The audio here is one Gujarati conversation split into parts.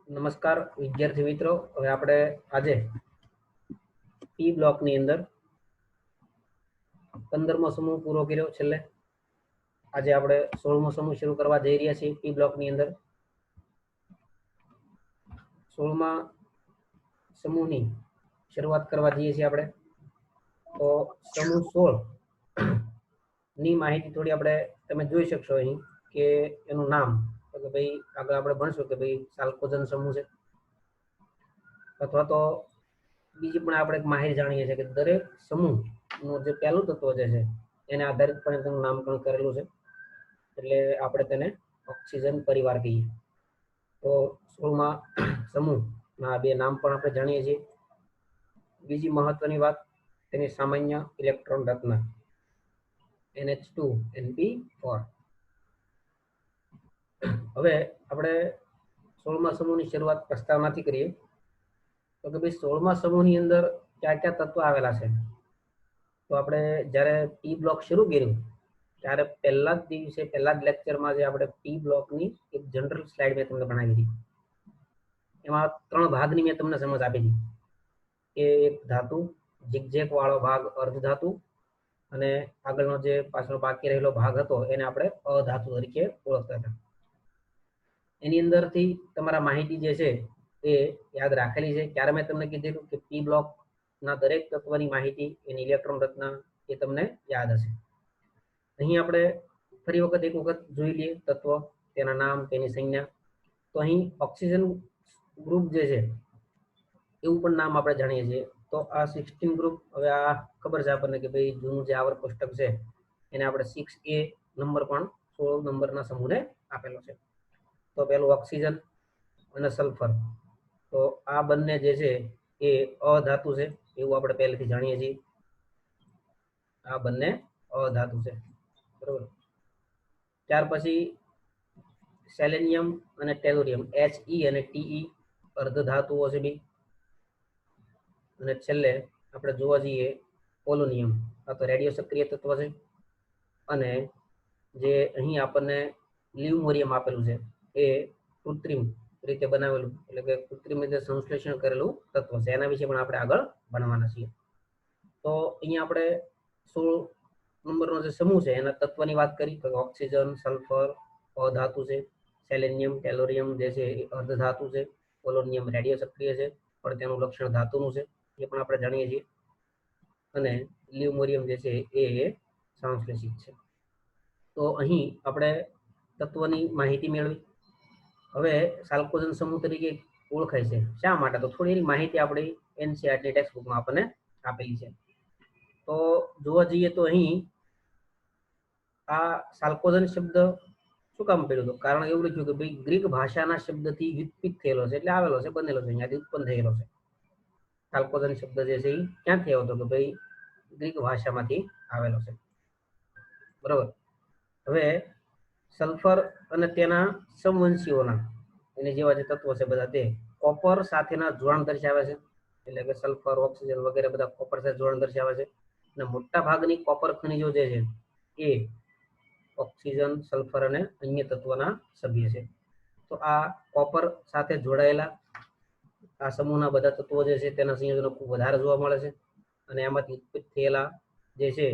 નમસ્કાર વિદ્યાર્થી મિત્રો, હવે આપણે આજે પી બ્લોકની અંદર 15મો સમૂહ પૂરો કર્યો. છેલ્લે આજે આપણે 16મો સમૂહ શરૂ કરવા જઈ રહ્યા છીએ. પી બ્લોકની અંદર 16મા સમૂહની શરૂઆત કરવા જઈએ છીએ આપણે. તો સમૂહ 16 ની માહિતી થોડી આપણે તમે જોઈ શકશો અહીં કે એનું નામ કે ભાઈ આગળ આપણે ભણશું કે ભાઈ સાલ્કોજન સમૂહ છે, અથવા તો બીજી પણ આપણે માહિતી જાણીએ છીએ કે દરેક સમૂહનું જે પહેલું તત્વ જે છે એને આધારિત પણ તેનું નામકરણ કરેલું છે, એટલે આપણે તેને ઓક્સિજન પરિવાર કહીએ. તો 16મા સમૂહના બે નામ પણ આપણે જાણીએ છીએ. બીજી મહત્વની વાત, તેની સામાન્ય ઇલેક્ટ્રોન રચના NH2NP4. હવે આપણે 16મા સમૂહની શરૂઆત પ્રસ્તાવનાથી કરીએ તો કે ભાઈ 16મા સમૂહની અંદર કયા કયા તત્વો આવેલા છે. તો આપણે જ્યારે પી બ્લોક શરૂ કર્યું ત્યારે પહેલા જ દિવસે પહેલા જ લેક્ચરમાં જે આપણે પી બ્લોકની એક જનરલ સ્લાઇડ મેં તમને બનાવી હતી, એમાં 3 ભાગની મેં તમને સમજ આપી હતી કે એક ધાતુ, ઝિગઝેગ વાળો ભાગ અર્ધ ધાતુ, અને આગળનો જે પાછળ બાકી રહેલો ભાગ હતો એને આપણે અધાતુ તરીકે ઓળખતા હતા. એની અંદરથી તમારા માહિતી જે છે એ યાદ રાખેલી છે. ત્યારે મેં તમને કીધેલું કે પી બ્લોક ના દરેક તત્વની માહિતી, એની ઇલેક્ટ્રોન રચના એ તમને યાદ હશે. અહીં આપણે ફરી વખત એક વખત જોઈ લઈએ તત્વ, તેના નામ, તેની સંજ્ઞા. તો અહીં ઓક્સિજન ગ્રુપ જે છે એવું પણ નામ આપણે જાણીએ છીએ. તો આ 16 ગ્રુપ, હવે આ ખબર છે આપણને કે ભાઈ જૂનું જે આવર્ત કોષ્ટક છે એને આપણે 6A નંબર પણ 16 નંબરના સમૂહને આપેલો છે. તો પેલું ઓક્સિજન અને સલ્ફર, તો આ બંને જે છે એ અધાતુ છે એવું આપણે પહેલેથી જાણીએ છીએ. આ બંને અધાતુ છે, બરોબર. ત્યાર પછી સેલેનિયમ અને ટેલુરિયમ, He અને Te અર્ધ ધાતુઓ છે બી. અને છેલ્લે આપણે જોવા જઈએ પોલોનિયમ, આ તો રેડિયો સક્રિય તત્વ છે. અને જે અહીં આપણને લ્યુમોરિયમ આપેલું છે એ કૃત્રિમ રીતે બનાવેલું, એટલે કે કૃત્રિમ રીતે સંશ્લેષણ કરેલું તત્વ છે. એના વિશે પણ આપણે આગળ ભણવાના છીએ. તો અહીંયા આપણે 16 નંબરનો જે સમૂહ છે એના તત્વની વાત કરી તો ઓક્સિજન, સલ્ફર અધાતુ છે, સેલેનિયમ, ટેલોરિયમ જે છે એ અર્ધ ધાતુ છે, પોલોનિયમ રેડિયો સક્રિય છે પણ તેનું લક્ષણ ધાતુનું છે, એ પણ આપણે જાણીએ છીએ. અને લ્યુમોરિયમ જે છે એ સંશ્લેષિત છે. તો અહીં આપણે તત્વની માહિતી મેળવી. હવે સાલ્કોજન સમૂહ તરીકે ઓળખાય છે શા માટે, તો થોડી એની માહિતી આપણી એનસીઈઆરટી ટેક્સ્ટ બુકમાં આપણને આપેલી છે. તો જોવા જઈએ તો અહીં આ સાલ્કોજન શબ્દ શું કામ પડ્યો હતો, કારણ એવું લખ્યું કે ભાઈ ગ્રીક ભાષાના શબ્દથી વ્યુત્પન્ન થયેલો છે, એટલે આવેલો છે, બનેલો છે, અહીંયાથી ઉત્પન્ન થયેલો છે. સાલ્કોજન શબ્દ જે છે એ ક્યાંથી આવ્યો હતો કે ભાઈ ગ્રીક ભાષામાંથી આવેલો છે, બરોબર. હવે સલ્ફર અને તેના સમવંશીઓના એની જેવા જે તત્વો છે બધા તે કોપર સાથેના જોડાણ દર્શાવે છે, એટલે કે સલ્ફર, ઓક્સિજન વગેરે બધા કોપર સાથે જોડાણ દર્શાવે છે. અને મોટા ભાગની કોપર ખનિજો જે છે એ ઓક્સિજન, સલ્ફર અને અન્ય તત્વોના સભ્ય છે. તો આ કોપર સાથે જોડાયેલા આ સમૂહના બધા તત્વો જે છે તેના સંયોજનો ખૂબ વધારે જોવા મળે છે. અને એમાંથી ઉત્પન્ન થયેલા જે છે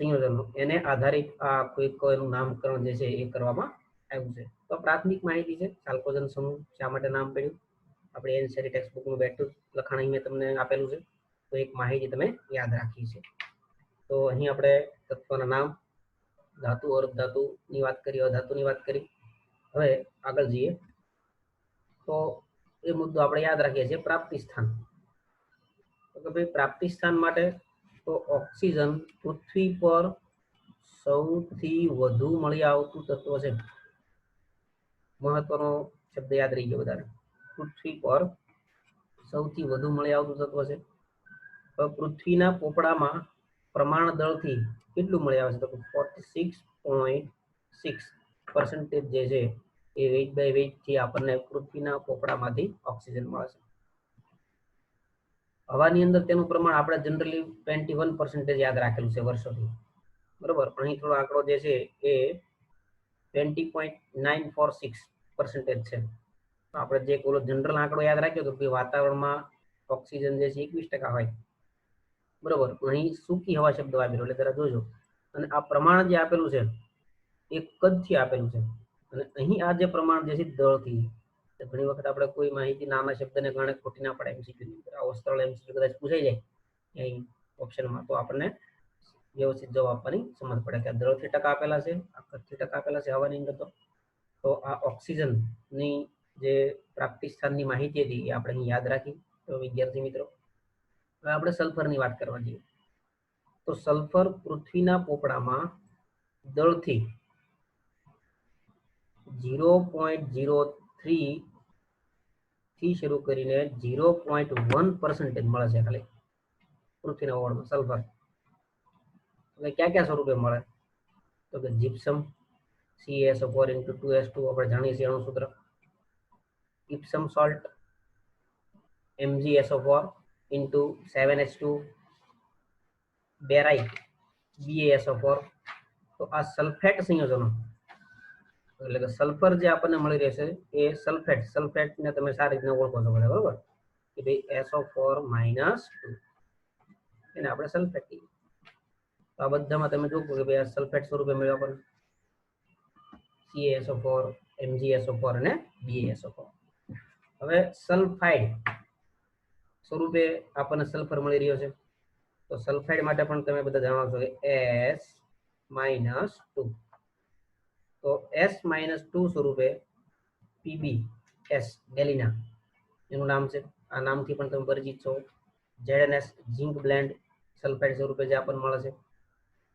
સંયોજનો એને આધારિત આ કોઈનું નામકરણ જે છે એ કરવામાં આવ્યું છે. તો પ્રાથમિક માહિતી છે સાલ્કોજન સમૂહ શા માટે નામ પડ્યું, આપણે એનસીઈઆરટી ટેક્સ્ટ બુકનું બેઠું લખાણ અહીં મેં તમને આપેલું છે, તો એક માહિતી તમે યાદ રાખી છે. તો અહીં આપણે તત્વના નામ, ધાતુ, અર્ધ ધાતુની વાત કરી, અધાતુની વાત કરી. હવે આગળ જઈએ તો એ મુદ્દો આપણે યાદ રાખીએ છીએ પ્રાપ્તિ સ્થાન. તો કે ભાઈ પ્રાપ્તિ સ્થાન માટે તો ઓક્સિજન પૃથ્વી પર સૌથી વધુ મળી આવતું તત્વ છે. મહત્વનો શબ્દ યાદ રહી ગયો બધાને, પૃથ્વી પર સૌથી વધુ મળી આવતું તત્વ છે. પૃથ્વીના પોપડામાં પ્રમાણ દળથી કેટલું મળી આવે છે તો 46.6% જે છે એ વેઇટ બાય વેઇટ થી આપણને પૃથ્વીના પોપડામાંથી ઓક્સિજન મળે છે. હવાની અંદર તેનું પ્રમાણ આપણે જનરલી 21% યાદ રાખેલું છે વર્ષોથી, બરોબર. પણ અહીં થોડો આંકડો જે છે એ 20.946% છે, આપણે જે ઓલો જનરલ આંકડો યાદ રાખ્યો તો કે વાતાવરણમાં ઓક્સિજન જે છે 21% હોય, બરોબર. અહીં સૂકી હવા શબ્દ આપેલો એટલે જરા જોજો. અને આ પ્રમાણ જે આપેલું છે એ કદથી આપેલું છે, અને અહીં આ જે પ્રમાણ જે છે દળથી. ઘણી વખત આપણે કોઈ માહિતી નાના શબ્દને કારણે ખોટી ના પડે એમસીક્યુ ની અંદર, આવો સરળ એમસીક્યુ કદાચ પૂછાઈ જાય અહીં ઓપ્શનમાં, તો આપણને વ્યવસ્થિત જવાબ આપવાની સમજ પડે કે દળથી ટકા આપેલા છે, આ કદથી ટકા આપેલા છે હવાની અંદર. તો આ ઓક્સિજનની જે પ્રાપ્તિ સ્થાનની માહિતી હતી એ આપણે અહીં યાદ રાખી. તો વિદ્યાર્થી મિત્રો, હવે આપણે સલ્ફરની વાત કરવા જઈએ. તો સલ્ફર પૃથ્વીના પોપડામાં દળથી 0.03 થી શરૂ કરીને 0.1% મળે છે ખાલી પૃથ્વીના ઓળમાં સલ્ફર. હવે ક્યાં ક્યાં સ્વરૂપે મળે? તો કે જીપ્સમ CaSO4 × 2S2 આપણે જાણીએ છીએ એનું સૂત્ર. ઇપ્સમ સોલ્ટ MgSO4 × 7H2, બેરાઇટ BaSO4. તો આ સલ્ફેટ સંયોજનો, એટલે કે સલ્ફર જે આપણને મળી રહેશે એ સલ્ફેટને તમે સારી રીતના ઓળખો છો બધા, બરોબર, કે ભાઈ SO4 - 2 એને આપણે સલ્ફેટ કહીએ. તો આ બધામાં તમે જોવો કે ભાઈ આ સલ્ફેટ સ્વરૂપે મળ્યો આપણને CaSO4, MgSO4 અને BaSO4. હવે સલ્ફાઇડ સ્વરૂપે આપણને સલ્ફર મળી રહ્યો છે. તો સલ્ફાઇડ માટે પણ તમે બધા જાણો છો કે S-2. તો S-2 સ્વરૂપે PbS ગેલિના એનું નામ છે. આ નામથી પણ તમે પરિચિત છો. ZnS ઝિંક બ્લેન્ડ સલ્ફાઇડ સ્વરૂપે જે આપણને મળે છે.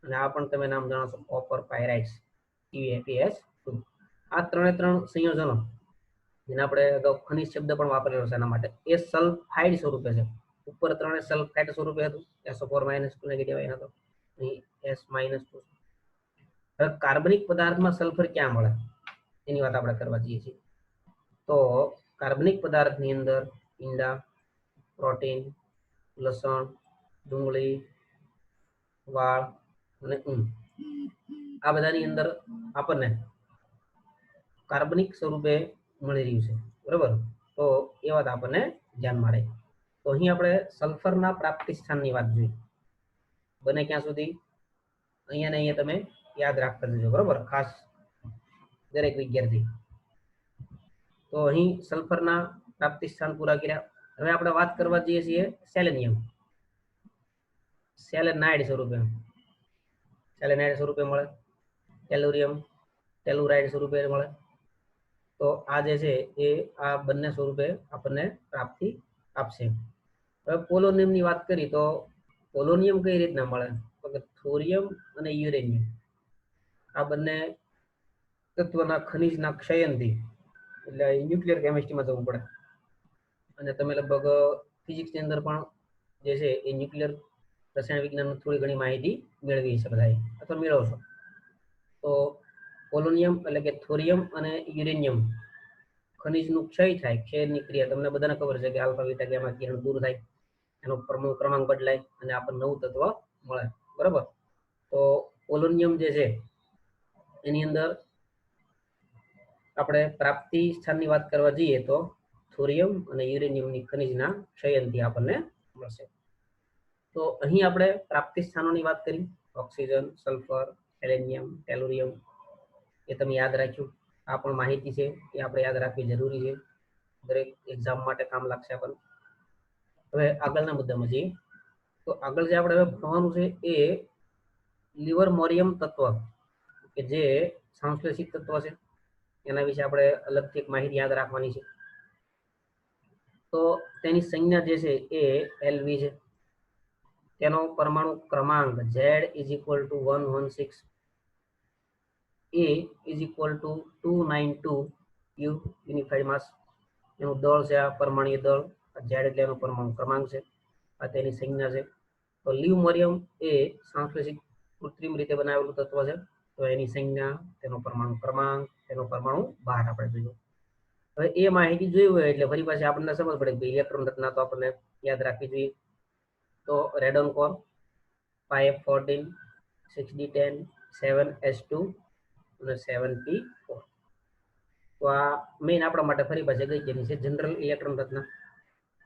અને આ પણ તમે નામ જાણો છો કોપર પાયરાઇટ્સ PaPS2. આ ત્રણ સંયોજનો જેને આપણે અગાઉ ખનિજ શબ્દ પણ વાપરેલો છે એના માટે, એ સલ્ફાઇડ સ્વરૂપે છે. ઉપર ત્રણે સલ્ફાઇડ સ્વરૂપે હતું, SO4 - 2 નેગેટિવ આયન હતો, અહીં S-2. હવે કાર્બનિક પદાર્થમાં સલ્ફર ક્યાં મળે એની વાત આપણે કરવા જઈએ છીએ. તો કાર્બનિક પદાર્થની અંદર ઈંડા, પ્રોટીન, લસણ, ડુંગળી, વાળ અને ઊન, આ બધાની અંદર આપણને કાર્બનિક સ્વરૂપે મળી રહ્યું છે, બરોબર. તો એ વાત આપણને ધ્યાનમાં રહે. તો અહીં આપણે સલ્ફરના પ્રાપ્તિ સ્થાનની વાત જોઈ. બને ક્યાં સુધી અહીંયા ને અહીંયા તમે યાદ રાખતા જજો, બરોબર, ખાસ દરેક વિદ્યાર્થી. તો અહીં સલ્ફરના પ્રાપ્તિ સ્થાન પૂરા કર્યા. હવે આપણે વાત કરવા જઈએ છીએ સેલેનિયમ. સેલેનાઇડ સ્વરૂપે મળે. ટેલુરિયમ ટેલુરાઇડ સ્વરૂપે મળે. તો આ જે છે એ આ બંને સ્વરૂપે આપણને પ્રાપ્તિ આપશે. હવે પોલોનિયમની વાત કરી તો પોલોનિયમ કઈ રીતના મળે? તો કે થોરિયમ અને યુરેનિયમ આ બંને તત્વના ખનિજના ક્ષયનથી, એટલે ન્યુક્લિયર કેમિસ્ટ્રીમાં જવું પડે, અને તમે લગભગ ફિઝિક્સની અંદર પણ જે છે એ ન્યુક્લિયર રસાયણ વિજ્ઞાનની થોડી ઘણી માહિતી મેળવી છે બધાએ, અથવા મેળવશો. તો પોલોનિયમ એટલે કે થોરિયમ અને યુરેનિયમ ખનિજનું ક્ષય થાય, ક્ષયની ક્રિયા તમને બધાને ખબર છે કે આલ્ફા બીટા ગામા કિરણ દૂર થાય, એનો પરમાણુ ક્રમાંક બદલાય અને આપણને નવું તત્વ મળે, બરાબર. તો પોલોનિયમ જે છે એની અંદર આપણે પ્રાપ્તિ સ્થાનની વાત કરવા જઈએ તો થોરિયમ અને યુરેનિયમની ખનિજના ક્ષયનથી આપણને મળશે. તો અહીં આપણે પ્રાપ્તિ સ્થાનોની વાત કરી, ઓક્સિજન, સલ્ફર, સેલેનિયમ, ટેલુરિયમ, એ તમે યાદ રાખ્યું. આ પણ માહિતી છે એ આપણે યાદ રાખવી જરૂરી છે, દરેક એક્ઝામ માટે કામ લાગશે આપણને. હવે આગળના મુદ્દામાં જઈએ. તો આગળ જે આપણે હવે ભણવાનું છે એ લિવરમોરિયમ તત્વ, કે જે સંશ્લેષિત તત્વ છે, એના વિશે આપણે અલગથી એક માહિતી યાદ રાખવાની છે. તો તેની સંજ્ઞા જે છે એ LV છે. તેનો પરમાણુ ક્રમાંક Z = 116, A = 292 U યુનિફાઈડ માસ. એનું દળ છે આ પરમાણ્વીય દળ, Z એટલે એનો પરમાણુ ક્રમાંક છે, આ તેની સંજ્ઞા છે. તો લિવમોરિયમ એ સંશ્લેષિત કૃત્રિમ રીતે બનાવેલું તત્વ છે. તો એની સંજ્ઞા, તેનો પરમાણુ ક્રમાંક, તેનો પરમાણુ ભાર આપણે જોયું. હવે એ માહિતી જોઈ હોય એટલે ફરી પાછી આપણને સમજ પડે કે ઇલેક્ટ્રોન રચના તો આપણને યાદ રાખવી જોઈએ. તો radon core 5F14 6D10 7S2 અને 7P4. તો આ મેઇન આપણા માટે ફરી પાછી અગત્યની છે જનરલ ઇલેક્ટ્રોન રચના.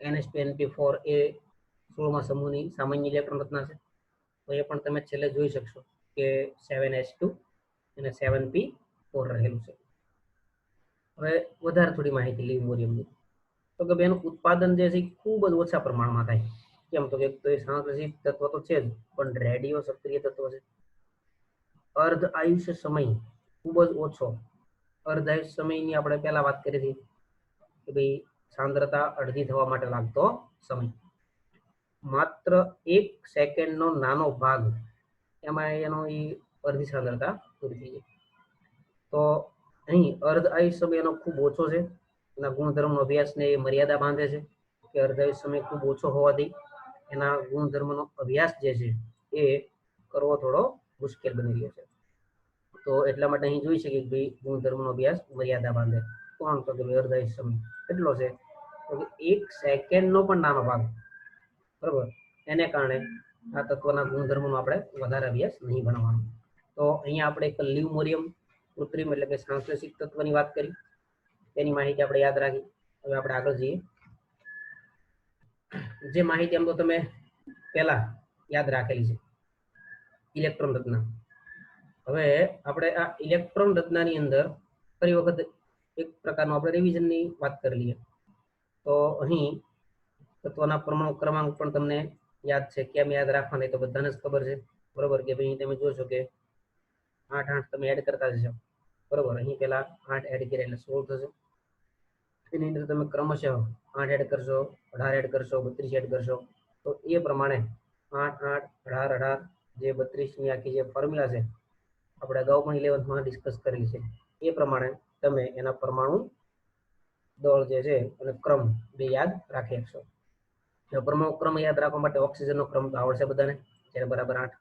NH2NP4 એ 16મા સમૂહની સામાન્ય ઇલેક્ટ્રોન રચના છે. તો એ પણ તમે છેલ્લે જોઈ શકશો કે 7H2 અને 7P4 રહેલું છે. હવે વધારે થોડી માહિતી લિવમોરિયમની. તો કે એનું ઉત્પાદન જે છે ખૂબ જ ઓછા પ્રમાણમાં થાય. કેમ તો કે તો એ સંશ્લેષિત તત્વ તો છે જ, પણ રેડિયો સક્રિય તત્વ છે. અર્ધ આયુષ્ય સમય ખૂબ જ ઓછો. અર્ધ આયુષ્ય સમયની આપણે પહેલા વાત કરી હતી કે ભાઈ સાંદ્રતા અડધી થવા માટે લાગતો સમય. માત્ર 1 સેકન્ડનો નાનો ભાગ એમાં એનો એ અડધી સાંદ્રતા પૂરી થઈ જાય. તો અહીં અર્ધ આયુષ્ય સમય એનો ખૂબ ઓછો છે. એના ગુણધર્મનો અભ્યાસને એ મર્યાદા બાંધે છે કે અર્ધ આયુષ્ય સમય ખૂબ ઓછો હોવાથી એના ગુણધર્મનો અભ્યાસ જે છે એ કરવો થોડો મુશ્કેલ બની રહ્યો છે. તો એટલા માટે અહીં જોઈ શકીએ કે ભાઈ ગુણધર્મનો અભ્યાસ મર્યાદા બાંધે. કોણ તો કે અર્ધ આયુષ્ય સમય કેટલો છે તો કે 1 સેકન્ડનો પણ નાનો ભાગ, બરોબર. એને કારણે આ તત્વના ગુણધર્મોનો આપણે વધારે અભ્યાસ નહીં ભણવાનો. તો અહીંયા આપણે એક લિવમોરિયમ કૃત્રિમ એટલે કે સંશ્લેષિત તત્વની વાત કરી, તેની માહિતી આપણે યાદ રાખી. હવે આપણે આગળ જઈએ. જે માહિતી આમ તો તમે પહેલા યાદ રાખેલી છે ઇલેક્ટ્રોન રચના. હવે આપણે આ ઇલેક્ટ્રોન રચનાની અંદર ફરી વખત એક પ્રકારનું આપણે રિવિઝનની વાત કરી લઈએ. તો અહીં તત્વના પરમાણુ ક્રમાંક પણ તમને યાદ છે. કેમ યાદ રાખવાના તો બધાને જ ખબર છે, બરોબર. કે ભાઈ તમે જોશો કે 8 તમે એડ કરતા જશો, બરોબર. અહીં પેલા 8 એડ કર્યા એટલે 16 થશે. એની અંદર તમે ક્રમશઃ 8 એડ કરશો, 18 એડ કરશો, 32 એડ કરશો. તો એ પ્રમાણે 8 8 18 18 જે 32 ની આખી જે ફોર્મ્યુલા છે આપણે અગાઉ પણ 11th ડિસ્કસ કરેલી છે. એ પ્રમાણે તમે એના પરમાણુ દળ જે છે અને ક્રમ બે યાદ રાખી શકશો. પરમાણુ ક્રમ યાદ રાખવા માટે ઓક્સિજનનો ક્રમ તો આવડશે બધાને, જ્યારે બરાબર 8.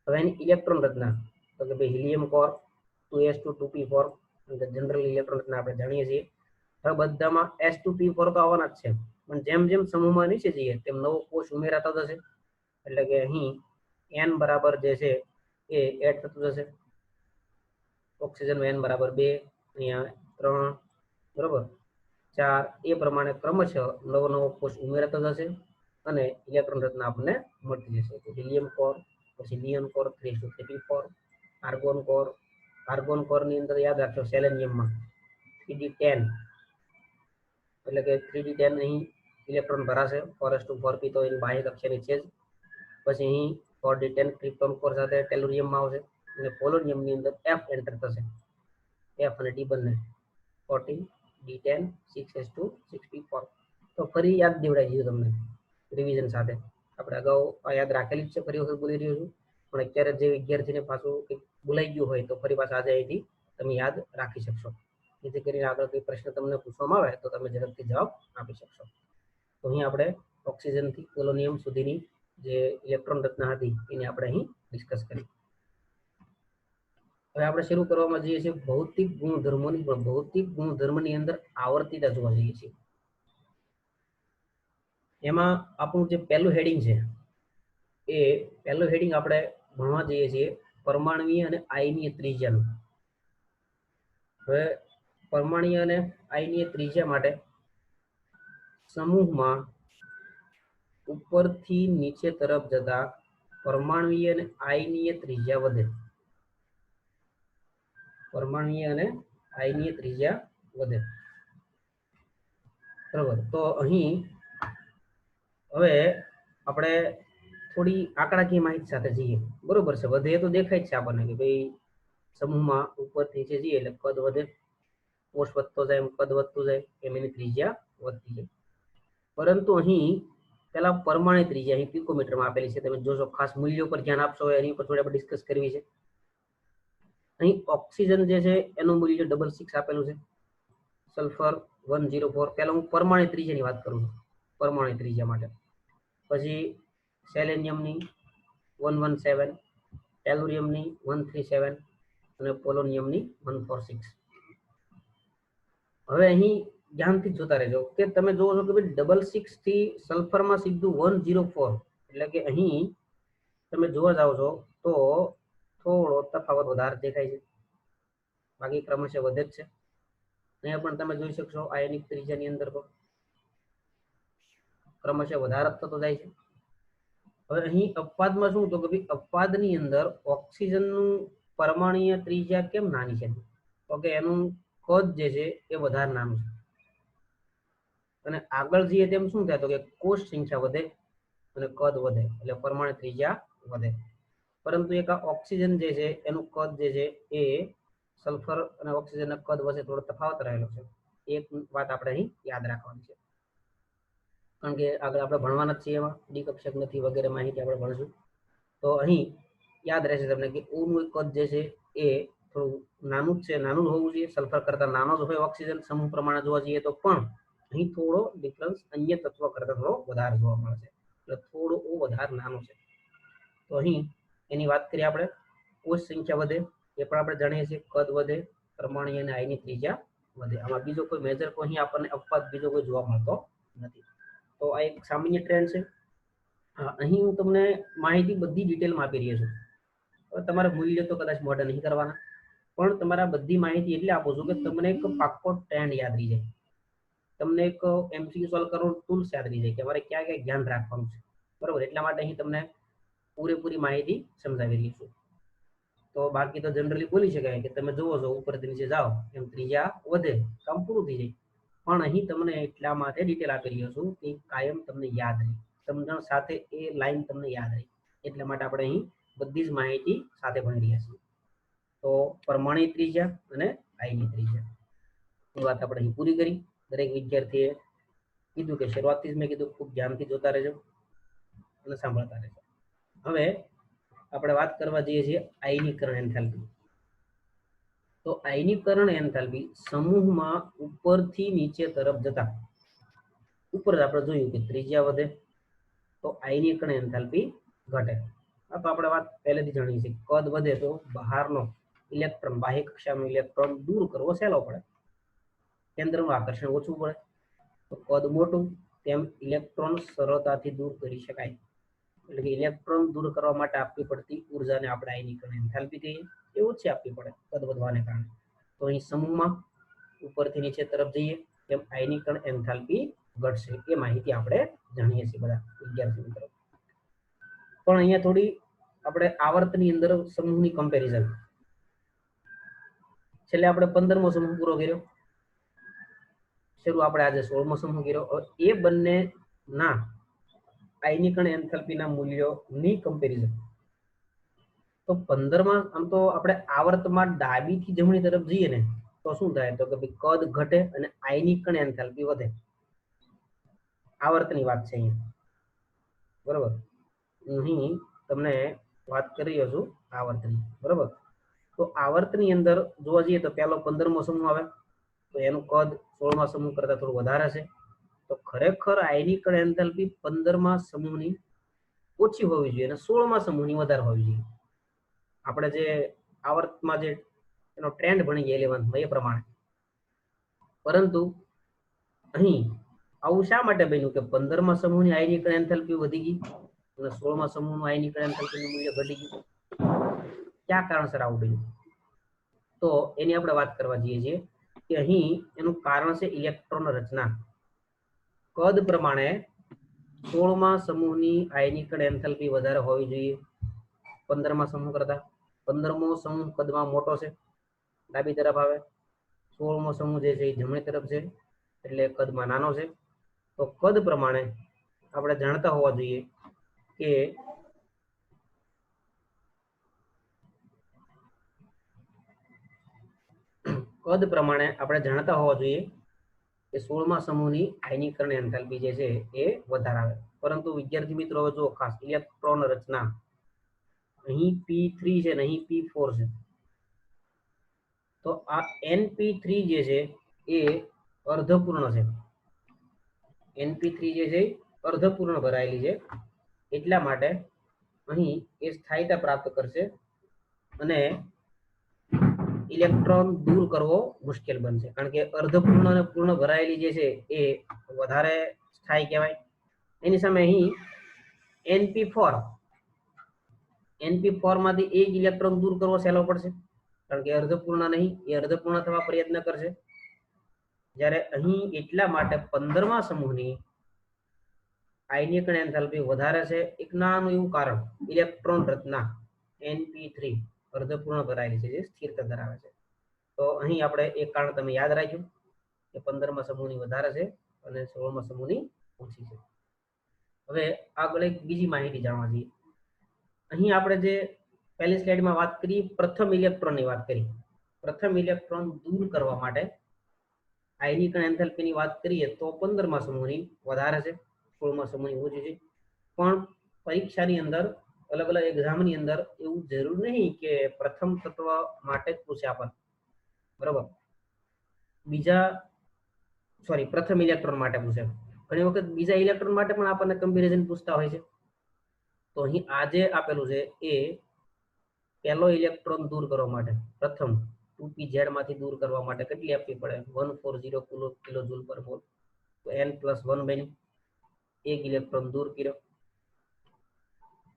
હવે એની ઇલેક્ટ્રોન રચના તો કે ભાઈ helium core 2s2 2p4 general electron રચના આપણે જાણીએ છીએ. હવે બધામાં s2p4 તો આવવાના જ છે, પણ જેમ જેમ સમૂહમાં નીચે જઈએ તેમ નવો કોષ ઉમેરાતો જશે. એટલે કે અહીં n બરાબર જે છે એ એડ થતું જશે. ઓક્સિજન n બરાબર 2, અહીંયા 3, બરોબર 4. એ પ્રમાણે ક્રમશઃ નવો નવો કોષ ઉમેરાતો જશે અને ઇલેક્ટ્રોન રચના આપણને મળતી જશે. હિલિયમ કોર, પછી neon core 3s2 3p4, argon કોરની અંદર યાદ રાખજો સેલેનિયમમાં 3d10 એટલે કે 3d10 અહીં ઇલેક્ટ્રોન ભરાશે. 4s2 4p તો એની બાહ્ય કક્ષાની છે જ. પછી અહીં 4d10 ક્રિપ્ટોન કોર સાથે ટેલુરિયમમાં આવશે અને પોલોનિયમની અંદર f એન્ટર થશે. f અને d બંને 14 d10 6s2 6p4. તો ફરી યાદ દેવડાવી દીધું તમને રિવિઝન સાથે. આપણે અગાઉ યાદ રાખેલી જ છે, ફરી વખત બોલી રહ્યો છું. પણ અત્યારે જે વિદ્યાર્થીને પાછું કંઈક ભૂલાઈ ગયું હોય તો ફરી પાછા આજે અહીંથી તમે યાદ રાખી શકશો, જેથી કરીને આગળ કોઈ પ્રશ્ન તમને પૂછવામાં આવે તો તમે ઝડપથી જવાબ આપી શકશો. તો અહીં આપણે ઓક્સિજનથી પોલોનિયમ સુધીની જે ઇલેક્ટ્રોન રચના હતી એની આપણે અહીં ડિસ્કસ કરી. હવે આપણે શરૂ કરવામાં જઈએ છીએ ભૌતિક ગુણધર્મોની. પણ ભૌતિક ગુણધર્મની અંદર આવર્તિતા જોવા જઈએ છીએ. એમાં આપણું જે પહેલું હેડિંગ છે એ પહેલું હેડિંગ આપણે ભણવા જઈએ છીએ પરમાણ્વીય અને આયનીય ત્રિજ્યાનું. હવે પરમાણ્વીય અને આયનીય ત્રિજ્યા માટે સમૂહમાં ઉપરથી નીચે તરફ જતા પરમાણ્વીય અને આયનીય ત્રિજ્યા વધે. પરમાણ્વીય અને આયનીય ત્રિજ્યા વધે, બરાબર. તો અહીં હવે આપણે થોડી આંકડાકીય માહિતી સાથે જઈએ, બરોબર છે. વધે તો દેખાય જ છે આપણને કે ભાઈ સમૂહમાં ઉપરથી નીચે જઈએ એટલે કદ વધે, કોષ વધતો જાય એમ કદ વધતું જાય એમ એની ત્રિજ્યા વધતી જાય. પરંતુ અહીં પેલા પરમાણુ ત્રિજ્યા અહીં પિકોમીટરમાં આપેલી છે, તમે જોશો. ખાસ મૂલ્યો પર ધ્યાન આપશો, એની ઉપર થોડી આપણે ડિસ્કસ કરવી છે. અહીં ઓક્સિજન જે છે એનું મૂલ્ય 666 આપેલું છે, સલ્ફર 104. પહેલા હું પરમાણુ ત્રિજ્યાની વાત કરું છું, પરમાણુ ત્રિજ્યા માટે. પછી સેલેનિયમની 117, ટેલુરિયમની 137 અને પોલોનિયમની 146. હવે અહીં ધ્યાનથી જોતા રહેજો કે તમે જોવો છો કે ભાઈ 66 થી સલ્ફરમાં સીધું 104, એટલે કે અહીં તમે જોવા જાઓ છો તો થોડો તફાવત વધારે દેખાય છે, બાકી ક્રમશઃ વધે જ છે. અહીંયા પણ તમે જોઈ શકશો આયનિક ત્રિજ્યાની અંદર પણ ક્રમશઃ વધારો થતો જાય છે. હવે અહીં અપવાદમાં શું તો કે ભાઈ અપવાદની અંદર ઓક્સિજનનું પરમાણુય ત્રિજ્યા કેમ નાની છે તો કે એનું કદ જે છે એ વધારે નાનું છે અને આગળ જઈએ તેમ શું થાય તો કે કોષ સંખ્યા વધે અને કદ વધે એટલે પરમાણુ ત્રિજ્યા વધે. પરંતુ એક આ ઓક્સિજન જે છે એનું કદ જે છે એ સલ્ફર અને ઓક્સિજનના કદ વચ્ચે થોડો તફાવત રહેલો છે. એક વાત આપણે અહીં યાદ રાખવાની છે કારણ કે આગળ આપણે ભણવાના જ છીએ એમાં ડીકક્ષક નથી વગેરે માહિતી આપણે ભણશું તો અહીં યાદ રહેશે તમને કે ઓનું કદ જે છે એ થોડું નાનું જ છે, નાનું જ હોવું જોઈએ. સલ્ફર કરતા નાનો જ હોય ઓક્સિજન સમૂહ પ્રમાણે જોવા જઈએ તો, પણ અહીં થોડો ડિફરન્સ અન્ય તત્વ કરતા થોડો વધારે જોવા મળે છે એટલે થોડો વધારે નાનો છે. તો અહીં એની વાત કરીએ આપણે કોષ સંખ્યા વધે એ પણ આપણે જાણીએ છીએ, કદ વધે, પરમાણુ અને આયનિક ત્રિજ્યા વધે. આમાં બીજો કોઈ મેજર કોઈ અહીં આપણને અપવાદ બીજો કોઈ જોવા મળતો નથી. તો આ એક સામાન્ય ટ્રેન્ડ છે. અહીં હું તમને માહિતી બધી ડિટેલમાં આપી રહ્યો છું. હવે તમારે મૂલ્ય તો કદાચ મોઢે નહીં કરવાના પણ તમારા બધી માહિતી એટલે આપું છું કે તમને એક પાક્કો ટ્રેન્ડ યાદ રહી જાય, તમને એક એમસીક્યુ સોલ્વ કરવાનું ટૂલ્સ યાદ રહી જાય કે અમારે ક્યાં ક્યાં ધ્યાન રાખવાનું છે બરોબર. એટલા માટે અહીં તમને પૂરેપૂરી માહિતી સમજાવી રહી છું. તો બાકી તો જનરલી બોલી શકાય કે તમે જોવો છો ઉપરથી નીચે જાઓ એમ ત્રિજ્યા વધે કામ પૂરું થઈ જાય, પણ અહીં તમને એટલા માટે ડિટેલ આપી રહ્યો છું કે કાયમ તમને યાદ રહે, સમજણ સાથે એ લાઈન તમને યાદ રહે એટલા માટે આપણે અહીં બધી જ માહિતી સાથે ભણી રહ્યા છીએ. તો પરમાણુ ત્રિજ્યા અને આયનિક ત્રિજ્યા એ વાત આપણે અહીં પૂરી કરી. દરેક વિદ્યાર્થીએ કીધું કે શરૂઆતથી જ મેં કીધું ખૂબ ધ્યાનથી જોતા રહેજો અને સાંભળતા રહેજો. હવે આપણે વાત કરવા જઈએ છીએ આયનીકરણ એન્થાલ્પી. તો આયનીકરણ એન્થાલ્પી સમૂહમાં ઉપરથી નીચે તરફ જતા ઉપર આપણે જોયું કે ત્રિજ્યા વધે તો આયનીકરણ એન્થાલ્પી ઘટે. આ તો આપણે વાત પહેલેથી જાણીએ છીએ. કદ વધે તો બહારનો ઇલેક્ટ્રોન બાહ્ય કક્ષાનો ઇલેક્ટ્રોન દૂર કરવો સહેલો પડે, કેન્દ્રનું આકર્ષણ ઓછું પડે. તો કદ મોટું તેમ ઇલેક્ટ્રોન સરળતાથી દૂર કરી શકાય. એટલે કે ઇલેક્ટ્રોન દૂર કરવા માટે આપવી પડતી ઉર્જાને આપણે આયનીકરણ એન્થાલ્પી કહીએ, એ ઓછી આપવી પડે કદ વધવાને કારણે. તો અહીં સમૂહમાં ઉપરથી નીચે તરફ જઈએ તેમ આયનીકરણ એન્થાલ્પી ઘટશે. એ માહિતી આપણે જાણીએ છીએ બધા વિદ્યાર્થી મિત્રો. પણ અહીંયા થોડી આપણે આવર્તની અંદર સમૂહની કમ્પેરિઝન. છેલ્લે આપણે 15મો સમૂહ પૂરો કર્યો, શરૂ આપણે આજે 16મો સમૂહ કર્યો. એ બંને ના આયનીકરણ એન્થાલ્પીના મૂલ્યોની કમ્પેરિઝન. તો 15માં આમ તો આપણે આવર્તમાં ડાબીથી જમણી તરફ જઈએ ને તો શું થાય તો કે ભાઈ કદ ઘટે અને આયનીકરણ એન્થાલ્પી વધે. આવર્તની વાત છે અહીંયા બરોબર. અહીં તમને વાત કરી રહ્યો છું આવર્તની બરોબર. તો આવર્તની અંદર જોવા જઈએ તો પહેલો 15મો સમૂહ આવે તો એનું કદ 16મા સમૂહ કરતા થોડું વધારે છે. તો ખરેખર આયનીકરણ એન્થાલ્પી 15મા સમૂહની ઓછી હોવી જોઈએ અને 16મા સમૂહની વધારે હોવી જોઈએ. આપણે જે આવર્તમાં જે એનો ટ્રેન્ડ ભણી ગયા 11માં એ પ્રમાણે. પરંતુ અહીં આવું શા માટે બન્યું કે 15મા સમૂહની આયનીકરણ એન્થાલ્પી વધી ગઈ અને 16મા સમૂહનું આયનીકરણ એન્થાલ્પીનું મૂલ્ય ઘટી ગયું? ક્યાં કારણસર આવું બન્યું? તો એની આપણે વાત કરવા જઈએ છીએ કે અહીં એનું કારણ છે ઇલેક્ટ્રોન રચના. કદ પ્રમાણે 16મા સમૂહની આયનીકરણ એન્થાલ્પી વધારે હોવી જોઈએ 15મા સમૂહ કરતા. 15મો સમૂહ કદમાં મોટો છે, ડાબી તરફ આવે. 16મો સમૂહ જે છે એ જમણી તરફ છે એટલે કદમાં નાનો છે. તો કદ પ્રમાણે આપણે જાણતા હોવા જોઈએ કે કે 16મા સમૂહની આયનીકરણ એન્થાલ્પી જે છે એ વધારે આવે. પરંતુ વિદ્યાર્થી મિત્રો હવે જો ખાસ ઇલેક્ટ્રોન રચના અહીં P3 છે ને અહીં P4 છે. તો આ Np3 જે છે એ અર્ધપૂર્ણ છે. Np3 જે છે અર્ધપૂર્ણ ભરાયેલી છે એટલા માટે અહીં એ સ્થાયીતા પ્રાપ્ત કરશે અને ઇલેક્ટ્રોન દૂર કરવો મુશ્કેલ બનશે કારણ કે અર્ધપૂર્ણ અને પૂર્ણ ભરાયેલી જે છે એ વધારે સ્થાયી કહેવાય. એની સામે અહીં Np4 માંથી એક ઇલેક્ટ્રોન દૂર કરવો સહેલો પડશે કારણ કે અર્ધપૂર્ણ નહીં, એ અર્ધપૂર્ણ થવા પ્રયત્ન કરશે. જ્યારે અહીં એટલા માટે 15મા સમૂહની આયનીકરણ એન્થાલ્પી વધારે છે. એક નાનું એવું કારણ, ઇલેક્ટ્રોન રચના np3 અર્ધપૂર્ણ ભરાયેલી છે, જે સ્થિરતા ધરાવે છે. તો અહીં આપણે એક કારણ તમે યાદ રાખ્યું કે 15મા સમૂહની વધારે છે અને 16મા સમૂહની ઓછી છે. હવે આગળ એક બીજી માહિતી જાણવા જઈએ. અહીં આપણે જે પહેલી સ્લાઇડમાં વાત કરી, પ્રથમ ઇલેક્ટ્રોનની વાત કરી. પ્રથમ ઇલેક્ટ્રોન દૂર કરવા માટે આયનીકરણ એન્થાલ્પીની વાત કરીએ તો 15મા સમૂહની વધારે છે, 16મા સમૂહની ઓછી છે. પણ પરીક્ષાની અંદર, અલગ અલગ એક્ઝામની અંદર એવું જરૂર નહીં કે પ્રથમ તત્વ માટે જ પૂછે આપણને, બરોબર. પ્રથમ ઇલેક્ટ્રોન માટે પૂછે. ઘણી વખત બીજા ઇલેક્ટ્રોન માટે પણ આપણને કમ્પેરિઝન પૂછતા હોય છે. તો અહીં આજે આપેલું છે એ પહેલો ઇલેક્ટ્રોન દૂર કરવા માટે પ્રથમ 2pz માંથી દૂર કરવા માટે કેટલી આપવી પડે? 140 કિલોજૂલ પર મોલ. તો n+1 બની, એક ઇલેક્ટ્રોન દૂર કર્યો.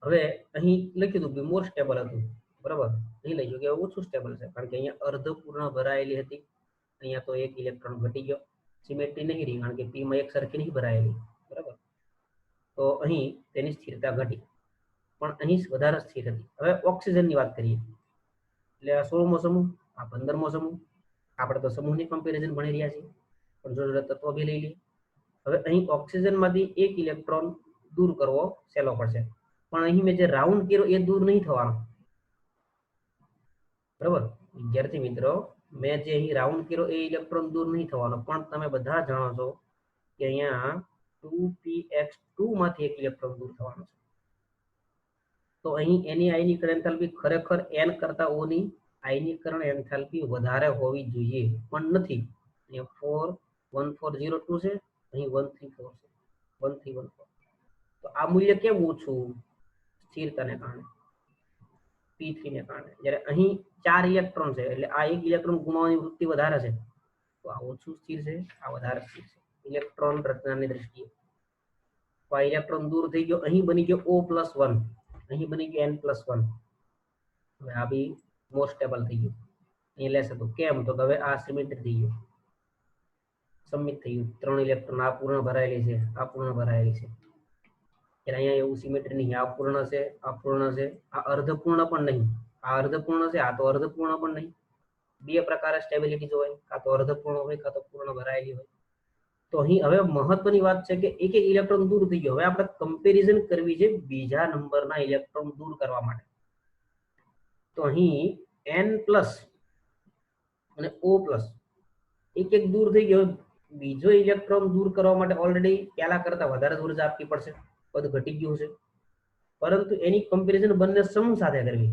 હવે અહીં લખ્યું હતું કે મોર સ્ટેબલ હતું, બરાબર. અહીં લખ્યું કે ઓછું સ્ટેબલ છે, કારણ કે અહીંયા અર્ધપૂર્ણ ભરાયેલી હતી, અહીંયા તો એક ઇલેક્ટ્રોન ઘટી ગયો. સિમેટ્રી નહીં રહી, કારણ કે p માં એક સરખી નહીં ભરાયેલી, બરાબર. તો અહીં તેની સ્થિરતા ઘટી, પણ અહીં વધારે સ્થિર હતી. હવે ઓક્સિજનની વાત કરીએ, એટલે આ 16મો સમૂહ, આ 15મો સમૂહ. આપણે તો સમૂહની કમ્પેરિઝન ભણી રહ્યા છીએ, પણ જો તત્વ બી લઈ લઈએ. હવે અહીં ઓક્સિજનમાંથી એક ઇલેક્ટ્રોન દૂર કરવો સહેલો પડશે, પણ અહીં મેં જે રાઉન્ડ કર્યો એ દૂર નહીં થવાનો, બરાબર. વિદ્યાર્થી મિત્રો, મેં જે અહીં રાઉન્ડ કર્યો એ ઇલેક્ટ્રોન દૂર નહીં થવાનો, પણ તમે બધા જાણો છો કે અહીંયા 2px2 માંથી એક ઇલેક્ટ્રોન દૂર થવાનો છે. તો અહીં એની આયનીકરણ એન્થાલ્પી ખરેખર n કરતા o ની આયનીકરણ એન્થાલ્પી વધારે હોવી જોઈએ, પણ નથી. અહીંયા 1402 છે, અહીં 134 છે, 1314. તો આ મૂલ્ય કેમ ઓછું? સ્થિરતાને કારણે, p3 ને કારણે. જ્યારે અહીં 4 ઇલેક્ટ્રોન છે, એટલે આ એક ઇલેક્ટ્રોન ગુમાવવાની વૃત્તિ વધારે છે, તો આ ઓછું સ્થિર છે, આ વધારે સ્થિર છે ઇલેક્ટ્રોન રચનાની દ્રષ્ટિએ. તો આ ઇલેક્ટ્રોન દૂર થઈ ગયો, અહીં બની ગયો O+1, અહીં બની ગયો n+1. હવે આ બી મોર સ્ટેબલ થઈ ગયું. અહીં લેસ હતું, કેમ? તો હવે આ સિમેટ્રી થઈ ગયું, સમિત થઈ ગયું. 3 ઇલેક્ટ્રોન આ પૂર્ણ ભરાયેલી છે, આ પૂર્ણ ભરાયેલી છે. અહીંયા એવું સિમેટ્રી નહીં, આ પૂર્ણ છે, આ પૂર્ણ છે, આ અર્ધપૂર્ણ પણ નહીં. આ અર્ધપૂર્ણ છે, આ તો અર્ધપૂર્ણ પણ નહીં. બે પ્રકારે સ્ટેબિલિટી હોય, કાં તો અર્ધપૂર્ણ હોય, કાં તો પૂર્ણ ભરાયેલી હોય. તો અહીં હવે મહત્વની વાત છે કે એક એક ઇલેક્ટ્રોન દૂર થઈ ગયો. હવે આપણે કમ્પેરિઝન કરવી છે બીજા નંબરના ઇલેક્ટ્રોન દૂર કરવા માટે. તો અહીં n+ અને O+ એક એક દૂર થઈ ગયો. બીજો ઇલેક્ટ્રોન દૂર કરવા માટે ઓલરેડી પહેલા કરતા વધારે ઉર્જા આપવી પડશે, પદ ઘટી ગયું છે. પરંતુ એની કમ્પેરિઝન બંને સમૂહ સાથે કરવી,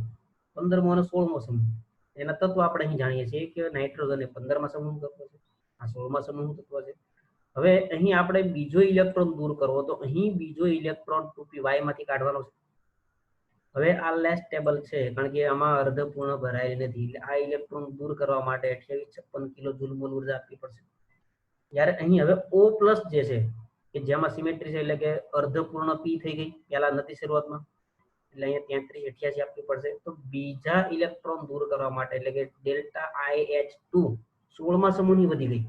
15મો અને 16મો સમૂહ. એના તત્વ આપણે અહીં જાણીએ છીએ કે નાઇટ્રોજન એ 15મા સમૂહ તત્વ છે, આ 16મા સમૂહ તત્વ છે. હવે અહીં આપણે બીજો ઇલેક્ટ્રોન દૂર કરવો, તો અહીં બીજો ઇલેક્ટ્રોન 2py માંથી કાઢવાનો છે. હવે આ લેસ સ્ટેબલ છે, કારણ કે આમાં અર્ધપૂર્ણ ભરાયેલી નથી, એટલે આ ઇલેક્ટ્રોન દૂર કરવા માટે 2856 કિલોજૂલ મોલ ઉર્જા આપવી પડશે. જ્યારે અહીં હવે O+ જે છે કે જેમાં સિમેટ્રી છે, એટલે કે અર્ધપૂર્ણ p થઈ ગઈ, પહેલા નથી શરૂઆતમાં, એટલે અહીંયા 3388 આપવી પડશે. તો બીજા ઇલેક્ટ્રોન દૂર કરવા માટે, એટલે કે ΔIH2 16મા સમૂહની વધી ગઈ.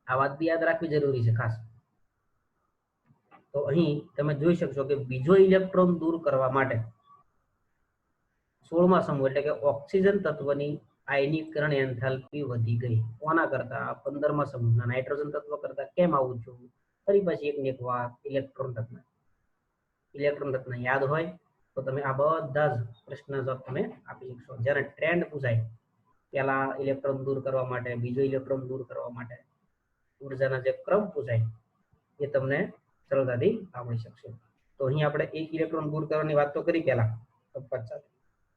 આ વાત બી યાદ રાખવી જરૂરી છે ખાસ. તો અહીં તમે જોઈ શકશો કે બીજો ઇલેક્ટ્રોન દૂર કરવા માટે 16મા સમૂહ એટલે કે ઓક્સિજન તત્વની આયનીકરણ એન્થાલ્પી વધી ગઈ. કોના કરતા? 15મા સમૂહના નાઇટ્રોજન તત્વ કરતા. કેમ આવું છું? ફરી પાછી એક ને એક વાત, ઇલેક્ટ્રોન રચના. ઇલેક્ટ્રોન રચના યાદ હોય તો તમે આ બધા જ પ્રશ્ન જવાબ તમે આપી શકશો. જ્યારે ટ્રેન્ડ પૂછાય, પહેલા ઇલેક્ટ્રોન દૂર કરવા માટે, બીજો ઇલેક્ટ્રોન દૂર કરવા માટે ઉર્જાના જે ક્રમ પૂછાય એ તમને સરળતાથી આવડી શકશે. તો અહીં આપણે એક ઇલેક્ટ્રોન દૂર કરવાની વાત તો કરી પહેલા તફાવત સાથે,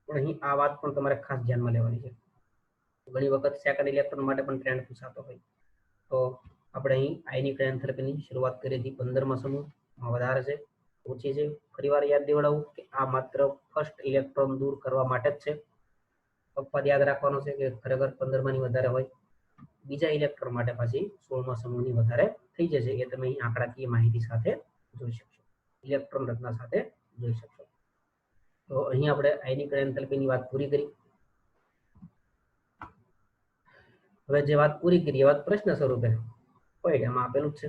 પણ અહીં આ વાત પણ તમારે ખાસ ધ્યાનમાં લેવાની છે. ઘણી વખત સેકન્ડ ઇલેક્ટ્રોન માટે પણ ટ્રેન્ડ પૂછાતો હોય. તો આપણે અહીં આયનીકરણ એન્થાલ્પીની શરૂઆત કરી હતી 15મા સમૂહમાં વધારે છે, ઓછી છે. ફરીવાર યાદ દેવડાવું કે આ માત્ર ફર્સ્ટ ઇલેક્ટ્રોન દૂર કરવા માટે જ છે. તફાવત યાદ રાખવાનો છે કે ખરેખર 15માની વધારે હોય, બીજા ઇલેક્ટ્રોન માટે પછી 16મા સમૂહની વધારે થઈ જશે. એ તમે અહીં આંકડાકીય માહિતી સાથે જોઈ શકશો, ઇલેક્ટ્રોન રચના સાથે જોઈ શકશો. તો અહીં આપણે આયનીકરણ એન્થાલ્પીની વાત પૂરી કરી. હવે જે વાત પૂરી કરી એ વાત પ્રશ્ન સ્વરૂપે પોઈન્ટ એમાં આપેલું જ છે.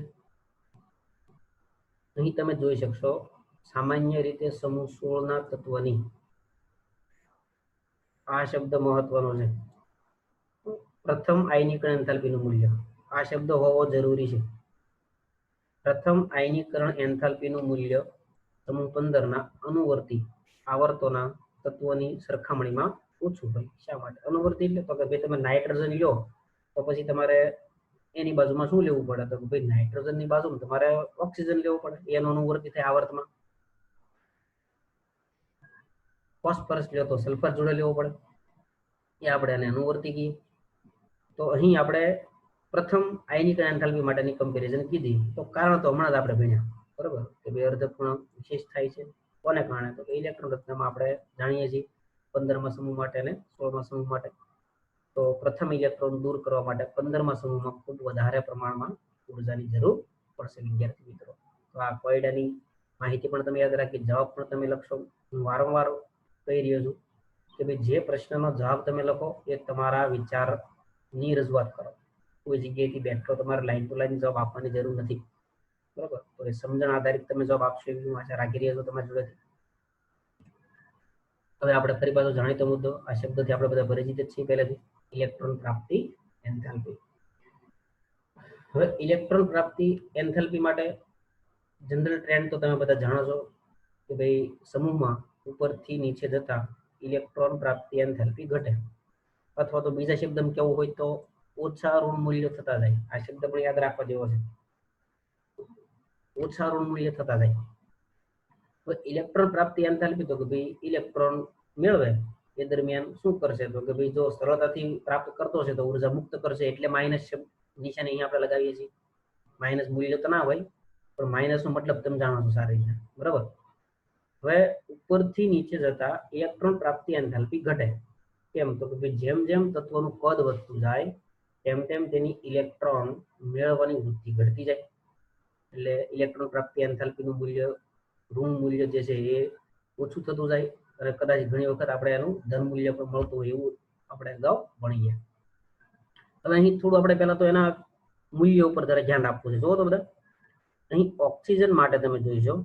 અહીં તમે જોઈ શકશો સામાન્ય રીતે સમૂહ 16 ના તત્વની આ શબ્દ મહત્વનો છે. પ્રથમ આયનીકરણ એન્થાલ્પીનું મૂલ્ય આ શબ્દ હોવો જરૂરી છે. પ્રથમ આયનીકરણ એન્થાલ્પીનું મૂલ્ય સમૂહ 15 ના અનુવર્તી આવર્તોના તત્વની સરખામણીમાં ઓછું હોય. શા માટે અનુવર્તી? એટલે તો કે ભાઈ તમે નાઇટ્રોજન લો તો પછી તમારે એની બાજુમાં શું લેવું પડે? તો ભાઈ નાઇટ્રોજનની બાજુમાં તમારે ઓક્સિજન લેવું પડે, એનો અનુવર્તી થાય આવર્તમાં. ફોસ્ફરસ લ્યો તો સલ્ફર જોડે લેવો પડે, એ આપણે એને અનુવર્તી કહીએ. તો અહીં આપણે પ્રથમ આયનીકરણ એન્થાલ્પી માટેની કમ્પેરિઝન કીધી. તો કારણ તો હમણાં જ આપણે ભણ્યા, બરોબર, કે બે અર્ધપૂર્ણાંક વિશેષ થાય છે. કોને કારણે? તો કે ઇલેક્ટ્રોન રચનામાં આપણે જાણીએ છીએ 15મા સમૂહ માટે અને 16મા સમૂહ માટે. તો પ્રથમ ઇલેક્ટ્રોન દૂર કરવા માટે 15મા સમૂહમાં ખૂબ વધારે પ્રમાણમાં ઉર્જાની જરૂર પડશે વિદ્યાર્થી મિત્રો. તો આ કોયડાની માહિતી પણ તમે યાદ રાખી, જવાબ પણ તમે લખશો. હું વારંવાર કહી રહ્યો છું કે ભાઈ જે પ્રશ્નનો જવાબ તમે લખો એ તમારા વિચારની રજૂઆત કરો. કોઈ જગ્યાએથી બેઠો તમારે લાઈન ટુ લાઈન જવાબ આપવાની જરૂર નથી, બરોબર. તો એ સમજણ આધારિત તમે જવાબ આપશો એવી હું આશા રાખી રહ્યો છું તમારી જોડેથી. હવે આપણે ફરી પાછો જાણીતો મુદ્દો, આ શબ્દથી આપણે બધા પરિચિત જ છીએ પહેલાથી, ઇલેક્ટ્રોન પ્રાપ્તિ એન્થાલ્પી. હવે ઇલેક્ટ્રોન પ્રાપ્તિ એન્થાલ્પી માટે જનરલ ટ્રેન્ડ તો તમે બધા જાણો છો કે ભાઈ સમૂહમાં ઉપરથી નીચે જતા ઇલેક્ટ્રોન પ્રાપ્તિ એન્થાલ્પી ઘટે, અથવા તો બીજા શબ્દમાં કેવું હોય તો ઓછા ઋણ મૂલ્ય થતા જાય. આ શબ્દ પણ યાદ રાખવા જેવો છે, ઓછા ઋણ મૂલ્ય થતા જાય. તો ઇલેક્ટ્રોન પ્રાપ્તિ એન્થાલ્પી તો કે ભાઈ ઇલેક્ટ્રોન મેળવે એ દરમિયાન શું કરશે? તો કે ભાઈ જો સરળતાથી પ્રાપ્ત કરતો છે તો ઉર્જા મુક્ત કરશે, એટલે માઇનસ નિશાની અહીંયા આપણે લગાવીએ છીએ. માઇનસ મૂલ્ય તો ના હોય, પણ માઇનસ નો મતલબ તમે જાણો છો સારી રીતે, બરાબર. હવે ઉપરથી નીચે જતા ઇલેક્ટ્રોન પ્રાપ્તિ એન્થાલ્પી ઘટે. કેમ? તો કે ભાઈ જેમ જેમ તત્વનું કદ વધતું જાય તેમ તેમ તેની ઇલેક્ટ્રોન મેળવવાની વૃત્તિ ઘટતી જાય. એટલે ઇલેક્ટ્રોન પ્રાપ્તિ એન્થાલ્પીનું મૂલ્ય, ઋણ મૂલ્ય જે છે એ ઓછું થતું જાય, અને કદાચ ઘણી વખત આપણે એનું ધન મૂલ્ય પણ મળતું હોય એવું આપણે અગાઉ ભણીએ. હવે અહીં થોડું આપણે પહેલા તો એના મૂલ્ય ઉપર જરા ધ્યાન આપવું છે. જો તો બધા અહીં ઓક્સિજન માટે તમે જોઈશો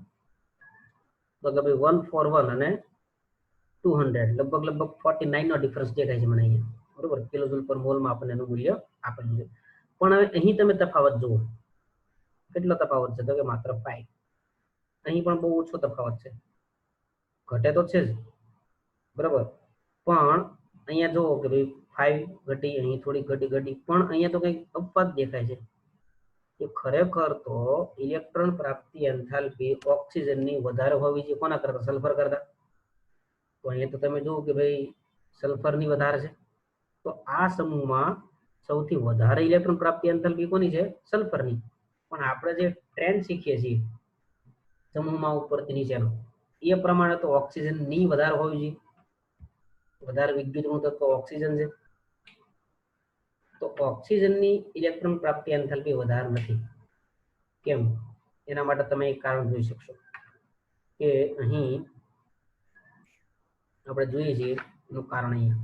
તો કે ભાઈ 141 અને 200 લગભગ 49 નો ડિફરન્સ દેખાય છે મને અહીંયા, બરોબર. કિલોજૂલ પર મોલમાં આપણને એનું મૂલ્ય આપેલું છે. પણ હવે અહીં તમે તફાવત જુઓ, કેટલો તફાવત છે? તો કે માત્ર 5. અહીં પણ બહુ ઓછો તફાવત છે, ઘટે તો છે જ, બરાબર. પણ અહીંયા જુઓ કે ભાઈ 5 ઘટી, અહીં થોડી ઘટી, પણ અહીંયા તો કંઈક અપવાદ દેખાય છે કે ખરેખર તો ઇલેક્ટ્રોન પ્રાપ્તિ એન્થાલ્પી ઓક્સિજનની વધારે હોવી જોઈએ. કોના કરતા? સલ્ફર કરતા. તો અહીંયા તો તમે જુઓ કે ભાઈ સલ્ફરની વધારે છે. તો આ સમૂહમાં સૌથી વધારે ઇલેક્ટ્રોન પ્રાપ્તિ એન્થાલ્પી કોની છે? સલ્ફરની. પણ આપણે જે ટ્રેન્ડ શીખીએ છીએ સમૂહમાં ઉપરથી નીચેનો, એ પ્રમાણે તો ઓક્સિજનની વધારે હોવી જોઈએ. વધારે વિદ્યુત ઋણ તત્વ ઓક્સિજન છે, તો ઓક્સિજનની ઇલેક્ટ્રોન પ્રાપ્તિ એન્થાલ્પી વધારે નથી. કેમ? એના માટે તમે એક કારણ જોઈ શકશો કે અહીં આપણે જોઈએ છીએ એનું કારણ અહીંયા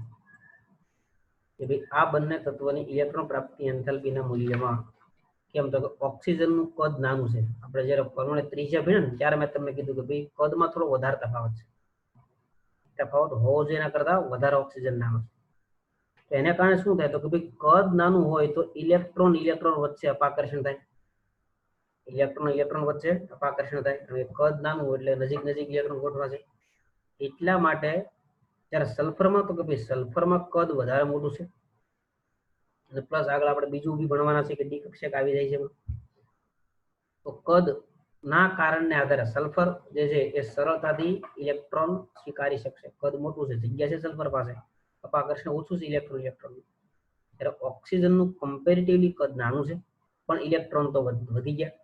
કે ભાઈ આ બંને તત્વની ઇલેક્ટ્રોન પ્રાપ્તિ એન્થાલ્પીના મૂલ્યમાં, કેમ તો કે ઓક્સિજનનું કદ નાનું છે. આપણે જ્યારે પરમાણુ ત્રિજ્યા ભણ્યા ને ત્યારે મેં તમને કીધું કે ભાઈ કદમાં થોડો વધારે તફાવત છે, તફાવત હોવો જોઈએ એના કરતા વધારે ઓક્સિજન નાનો છે. તો એને કારણે શું થાય? તો કે ભાઈ કદ નાનું હોય તો ઇલેક્ટ્રોન વચ્ચે અપાકર્ષણ થાય, ઇલેક્ટ્રોન વચ્ચે અપાકર્ષણ થાય, અને કદ નાનું હોય એટલે નજીક ઇલેક્ટ્રોન ગોઠવાશે. એટલા માટે જ્યારે સલ્ફરમાં, તો કે ભાઈ સલ્ફરમાં કદ વધારે મોટું છે, અને પ્લસ આગળ આપણે બીજું બી ભણવાના છે કે ડી કક્ષક આવી જાય છે. તો કદ ના કારણને આધારે સલ્ફર જે છે એ સરળતાથી ઇલેક્ટ્રોન સ્વીકારી શકશે. કદ મોટું છે, જગ્યા છે સલ્ફર પાસે, અપાકર્ષણ ઓછું છે ઇલેક્ટ્રોન. ત્યારે ઓક્સિજનનું કમ્પેરેટિવલી કદ નાનું છે, પણ ઇલેક્ટ્રોન તો વધી ગયા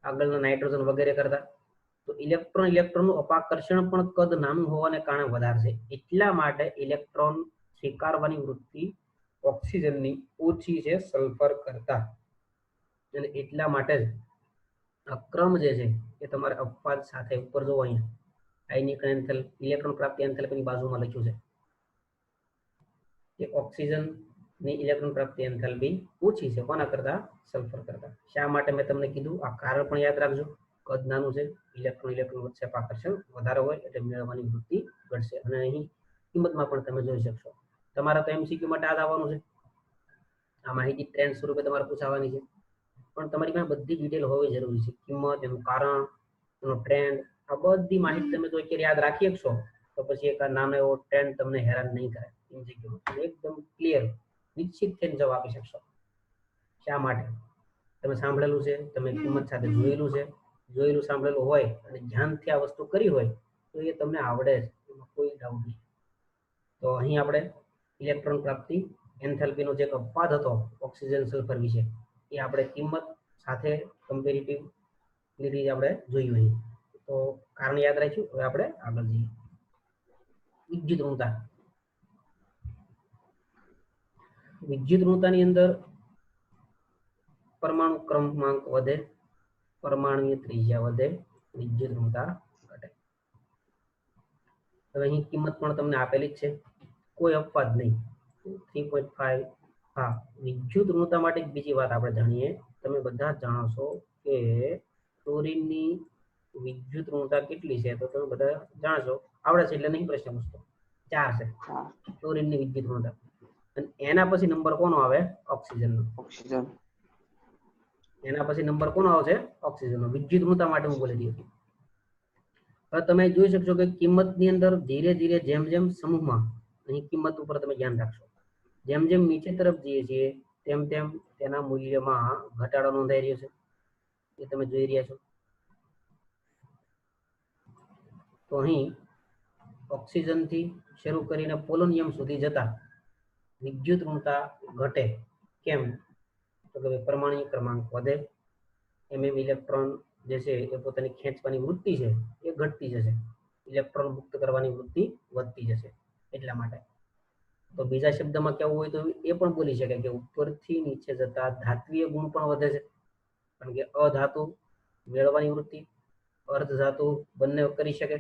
આગળના નાઇટ્રોજન વગેરે કરતા. તો ઇલેક્ટ્રોનનું અપાકર્ષણ પણ કદ નાનું હોવાને કારણે વધારે છે. એટલા માટે ઇલેક્ટ્રોન સ્વીકારવાની વૃત્તિ ઓક્સિજનની ઓછી છે સલ્ફર કરતા. અને એટલા માટે જ આ ક્રમ જે છે એ તમારે અપવાદ સાથે ઉપર જોવો, અહીંયા આયનીકરણ ઇલેક્ટ્રોન પ્રાપ્તિ એન્થાલ્પીની બાજુમાં લખ્યું છે કે ઓક્સિજન ની ઇલેક્ટ્રોન પ્રાપ્તિ એન્થાલ્પી ઓછી છે કોના કરતા? સલ્ફર કરતા. શા માટે મેં તમને કીધું? આ કારણ પણ યાદ રાખજો. કદ નાનું છે, ઇલેક્ટ્રોન વચ્ચે આકર્ષણ વધારે હોય એટલે મેળવવાની વૃત્તિ ઘટશે. અને અહીં કિંમતમાં પણ તમે જોઈ શકશો. તમારા તો એમસીક્યુ માટે આ જ આવવાનું છે. આ માહિતી ટ્રેન્ડ સ્વરૂપે તમારે પૂછાવાની છે, પણ તમારી પાસે બધી ડિટેલ હોવી જરૂરી છે. કિંમત, એનું કારણ, એનો ટ્રેન્ડ, આ બધી માહિતી તમે જો અત્યારે યાદ રાખી શકશો તો પછી એક નાનો એવો ટ્રેન્ડ તમને હેરાન નહીં કરે. એમસીક્યુ એકદમ ક્લિયર નિશ્ચિત થઈને જવાબ આપી શકશો. શા માટે? તમે સાંભળેલું છે, તમે કિંમત સાથે જોયેલું સાંભળેલું હોય અને ધ્યાનથી આ વસ્તુ કરી હોય તો એ તમને આવડે જ, એમાં કોઈ ડાઉટ નહીં. તો અહીં આપણે ઇલેક્ટ્રોન પ્રાપ્તિ એન્થાલ્પીનો જે અપવાદ હતો ઓક્સિજન સલ્ફર વિશે એ આપણે કિંમત સાથે કમ્પેરેટિવ રીતે આપણે જોયું અહીં. તો કારણ યાદ રાખ્યું. હવે આપણે આગળ જઈએ. વિદ્યુત ઋણતા. વિદ્યુત ઋણતાની અંદર પરમાણુ ક્રમાંક વધે, પરમાણુની ત્રિજ્યા વધે, વિદ્યુત ઋણતા ઘટે. હવે અહીં કિંમત પણ તમને આપેલી જ છે, કોઈ અપવાદ નહીં. 3.5. હા, વિદ્યુત ઋણતા માટે બીજી વાત આપણે જાણીએ. તમે બધા જાણો છો કે ક્લોરીનની વિદ્યુત ઋણતા કેટલી છે? તો તમે બધા જાણશો, આવડે છે એટલે નહીં પ્રશ્ન પૂછતો. 4 છે ક્લોરીનની વિદ્યુત ઋણતા. અને એના પછી નંબર કોનો આવે? ઓક્સિજનનો. એના પછી નંબર કોનો આવશે? ઓક્સિજનનો. વિદ્યુત ઋણતા માટે હું બોલી રહ્યો છું. હવે તમે જોઈ શકશો કે કિંમતની અંદર ધીરે ધીરે જેમ જેમ સમૂહમાં, અહીં કિંમત ઉપર તમે ધ્યાન રાખશો, જેમ જેમ નીચે તરફ જઈએ છીએ તેમ તેમ તેના મૂલ્યમાં ઘટાડો નોંધાઈ રહ્યો છે. એ તમે જોઈ રહ્યા છો. તો અહીં ઓક્સિજનથી શરૂ કરીને પોલોનિયમ સુધી જતા વિદ્યુત ઋણતા ઘટે. કેમ? તો કે પરમાણુ ક્રમાંક વધે, ઇલેક્ટ્રોન જે છે એ પોતાની ખેંચવાની વૃત્તિ છે એ ઘટતી જશે, ઇલેક્ટ્રોન મુક્ત કરવાની વૃત્તિ વધતી જશે. એટલા માટે. તો બીજા શબ્દમાં કેવું હોય તો એ પણ બોલી શકે કે ઉપરથી નીચે જતા ધાત્વીય ગુણ પણ વધે છે, કારણ કે અધાતુ મેળવવાની વૃત્તિ, અર્ધ ધાતુ બંને કરી શકે,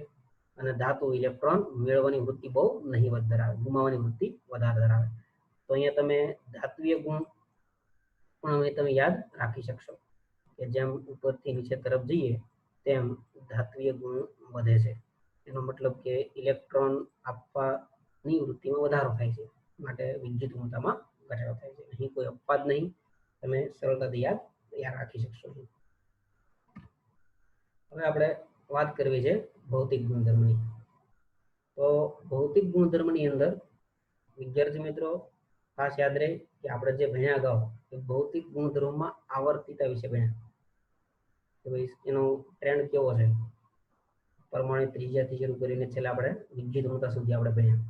અને ધાતુ ઇલેક્ટ્રોન મેળવવાની વૃત્તિ બહુ નહીવત ધરાવે, ગુમાવવાની વૃત્તિ વધારે ધરાવે. તો અહીંયા તમે ધાત્વીય ગુણ પણ તમે યાદ રાખી શકશો કે જેમ ઉપરથી નીચે તરફ જઈએ તેમ ધાત્વીય ગુણ વધે છે. એનો મતલબ કે ઇલેક્ટ્રોન આપવાની વૃત્તિમાં વધારો થાય છે, માટે વિદ્યુત ઋણતામાં ઘટાડો થાય છે. અહીં કોઈ અપવાદ નહીં, તમે સરળતાથી યાદ રાખી શકશો. હવે આપણે વાત કરવી છે ભૌતિક ગુણધર્મની. તો ભૌતિક ગુણધર્મની અંદર વિદ્યાર્થી મિત્રો ખાસ યાદ રહે કે આપણે જે ભણ્યા અગાઉ એ ભૌતિક ગુણધર્મમાં આવર્તિતા વિશે ભણ્યા કે ભાઈ એનો ટ્રેન્ડ કેવો છે. પરમાણુ ત્રિજ્યાથી શરૂ કરીને છેલ્લે આપણે વિદ્યુત ઋણતા સુધી આપણે ભણ્યા.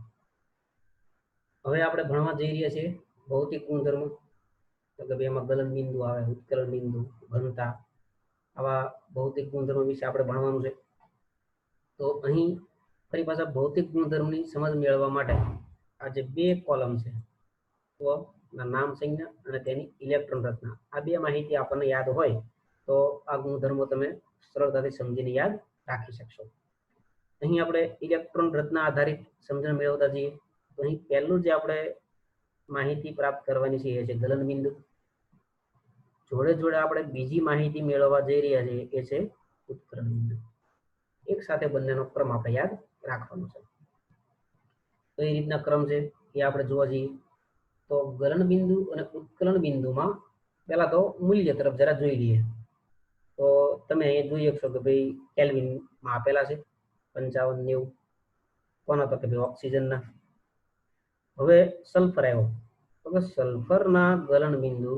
હવે આપણે ભણવા જઈ રહ્યા છીએ ભૌતિક ગુણધર્મ. તો કે ભાઈ એમાં ગલન બિંદુ આવે, ઉત્કલન બિંદુ, ઘનતા, આવા ભૌતિક ગુણધર્મ વિશે આપણે ભણવાનું છે. તો અહીં ફરી પાછા ભૌતિક ગુણધર્મની સમજ મેળવવા માટે આ જે બે કોલમ છે, તો નામ સંજ્ઞા અને તેની ઇલેક્ટ્રોન રચના, આ બે માહિતી આપણને યાદ હોય તો આ ગુણધર્મો તમે સરળતાથી સમજીને યાદ રાખી શકશો. અહીં આપણે ઇલેક્ટ્રોન રચના આધારિત સમજણ મેળવતા જઈએ તો અહીં પહેલું જે આપણે માહિતી પ્રાપ્ત કરવાની છે એ છે ગલન બિંદુ. જોડે જોડે આપણે બીજી માહિતી મેળવવા જઈ રહ્યા છીએ એ છે ઉત્કલન બિંદુ. એક સાથે બંનેનો ક્રમ આપણે યાદ રાખવાનો છે. તો એ રીતના ક્રમ છે એ આપણે જોવા જઈએ તો ગલન બિંદુ અને ઉત્કલન બિંદુમાં પહેલા તો મૂલ્ય તરફ જરા જોઈ લઈએ. તો તમે અહીંયા જોઈ શકશો કે ભાઈ કેલ્વિનમાં આપેલા છે 55-90. કોના? તો કે ભાઈ ઓક્સિજનના. હવે સલ્ફર આવ્યો તો કે સલ્ફરના ગલન બિંદુ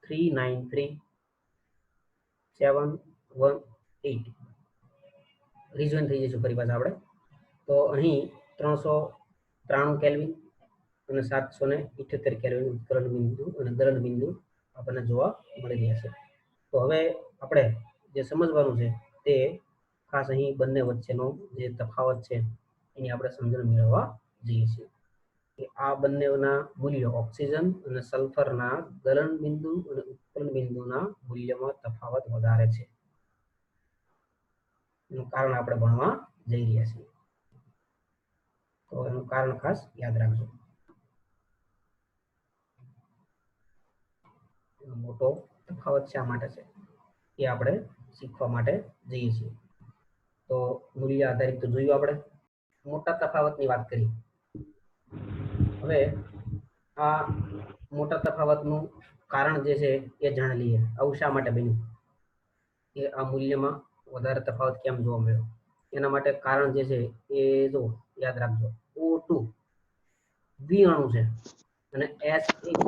393.718. રિઝોન થઈ જશે ફરી પાછા આપણે. તો અહીં 393 કેલ્વિન અને 778 કેલ્વિન ઉત્કલન બિંદુ અને ગલન બિંદુ આપણને જોવા મળી રહ્યા છે. તો હવે આપણે જે સમજવાનું છે તે ખાસ અહીં બંને વચ્ચેનો જે તફાવત છે એની આપણે સમજણ મેળવવા જઈએ છીએ કે આ બંનેના મૂલ્યો ઓક્સિજન અને સલ્ફરના ગલન બિંદુ અને ઉત્કલન બિંદુના મૂલ્યમાં તફાવત વધારે છે. એનું કારણ આપણે ભણવા જઈ રહ્યા છીએ. તો એનું કારણ ખાસ યાદ રાખજો. એનો મોટો તફાવત શા માટે છે એ આપણે શીખવા માટે જઈએ છીએ. તો મૂલ્ય આધારિત તો જોયું આપણે, મોટા તફાવતની વાત કરી. હવે આ મોટા તફાવતનું કારણ જે છે એ જાણી લઈએ. આવું શા માટે બન્યું કે આ મૂલ્યમાં વધારે તફાવત કેમ જોવા મળ્યો? એના માટે કારણ જે છે એ જો યાદ રાખજો, O2 દ્વિઅણુ છે અને S એક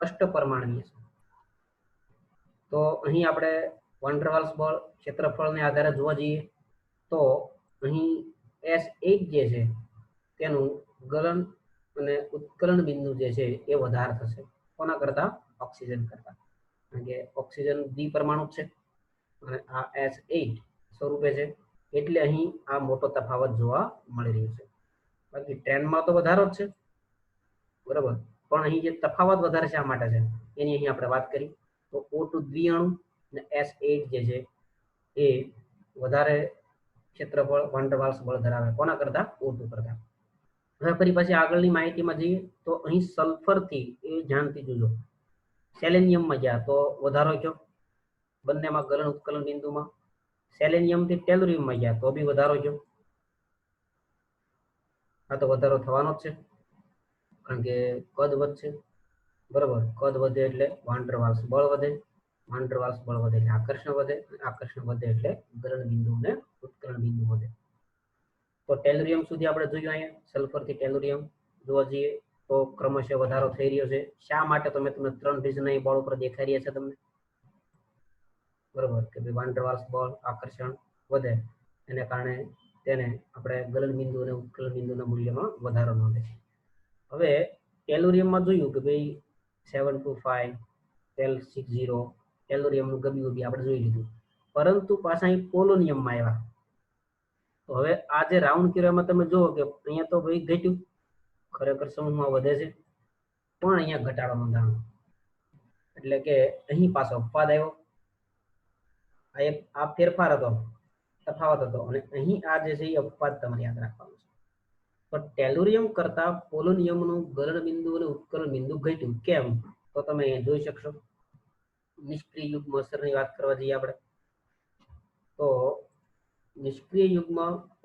અષ્ટપરમાણવીય છે. તો અહીં આપણે વાન ડેર વાલ્સ બળ ક્ષેત્રફળને આધારે જોવા જઈએ તો અહીં S1 જે છે તેનું ગલન અને ઉત્કલન બિંદુ જે છે એ વધારે થશે. કોના કરતા? ઓક્સિજન કરતા. કારણ કે ઓક્સિજન દ્વિપરમાણુ છે અને આ S8 સ્વરૂપે છે, એટલે અહીં આ મોટો તફાવત જોવા મળી રહ્યો છે. બાકી ટ્રેન્ડમાં તો વધારો જ છે, બરાબર, પણ અહીં જે તફાવત વધારે શા માટે છે એની અહીં આપણે વાત કરી. તો O2 દ્વિઅણુ અને S8 જે છે એ વધારે ક્ષેત્રફળ વાન ડેર વાલ્સ બળ ધરાવે. કોના કરતા? O2 કરતા. હવે ફરી પાછી આગળની માહિતીમાં જઈએ તો અહીં સલ્ફરથી એ ધ્યાનથી જોજો, સેલેનિયમમાં ગયા તો વધારો થયો બંનેમાં ગલન ઉત્કલન બિંદુમાં. સેલેનિયમથી ટેલુરિયમમાં ગયા તો બી વધારો થયો. આ તો વધારો થવાનો જ છે કારણ કે કદ વધશે, બરાબર. કદ વધે એટલે વાન ડેર વાલ્સ બળ વધે, વાન ડેર વાલ્સ બળ વધે એટલે આકર્ષણ વધે, આકર્ષણ વધે એટલે ગલન બિંદુ અને ઉત્કલન બિંદુ વધે. તો ટેલુરિયમ સુધી આપણે જોયું. અહીંયા સલ્ફરથી ટેલુરિયમ જોવા જઈએ તો ક્રમશઃ વધારો થઈ રહ્યો છે. શા માટે? તો મેં તમને 3 રીઝન અહીં બોર્ડ ઉપર દેખાઈ રહ્યા છે તમને, બરાબર, કે વાન ડેર વાલ્સ બળ આકર્ષણ વધે એને કારણે તેને આપણે ગલન બિંદુ અને ઉત્કલન બિંદુના મૂલ્યમાં વધારો નોંધે છે. હવે ટેલુરિયમમાં જોયું કે ભાઈ 725 ટેલ60 ટેલુરિયમનું ગબી આપણે જોઈ લીધું, પરંતુ પાછા અહીં પોલોનિયમમાં આવ્યા. તો હવે આ જે રાઉન્ડ કર્યો એમાં તમે જુઓ કે અહીંયા તો ભાઈ ઘટ્યું, ખરેખર સમૂહમાં વધે છે પણ અહીંયા ઘટાડો નોંધાણો, એટલે કે અહીં પાછો અપવાદ આવ્યો. આ ફેરફાર હતો, તફાવત હતો, અને અહીં આ જે છે એ અપવાદ તમારે યાદ રાખવાનું છે. તો ટેલુરિયમ કરતા પોલોનિયમનું ગલન બિંદુ અને ઉત્કલન બિંદુ ઘટ્યું. કેમ? તો તમે અહીંયા જોઈ શકશો. નિષ્ક્રિય યુગ્મ અસરની વાત કરવા જઈએ આપણે તો નિષ્ક્રિય યુગ્મ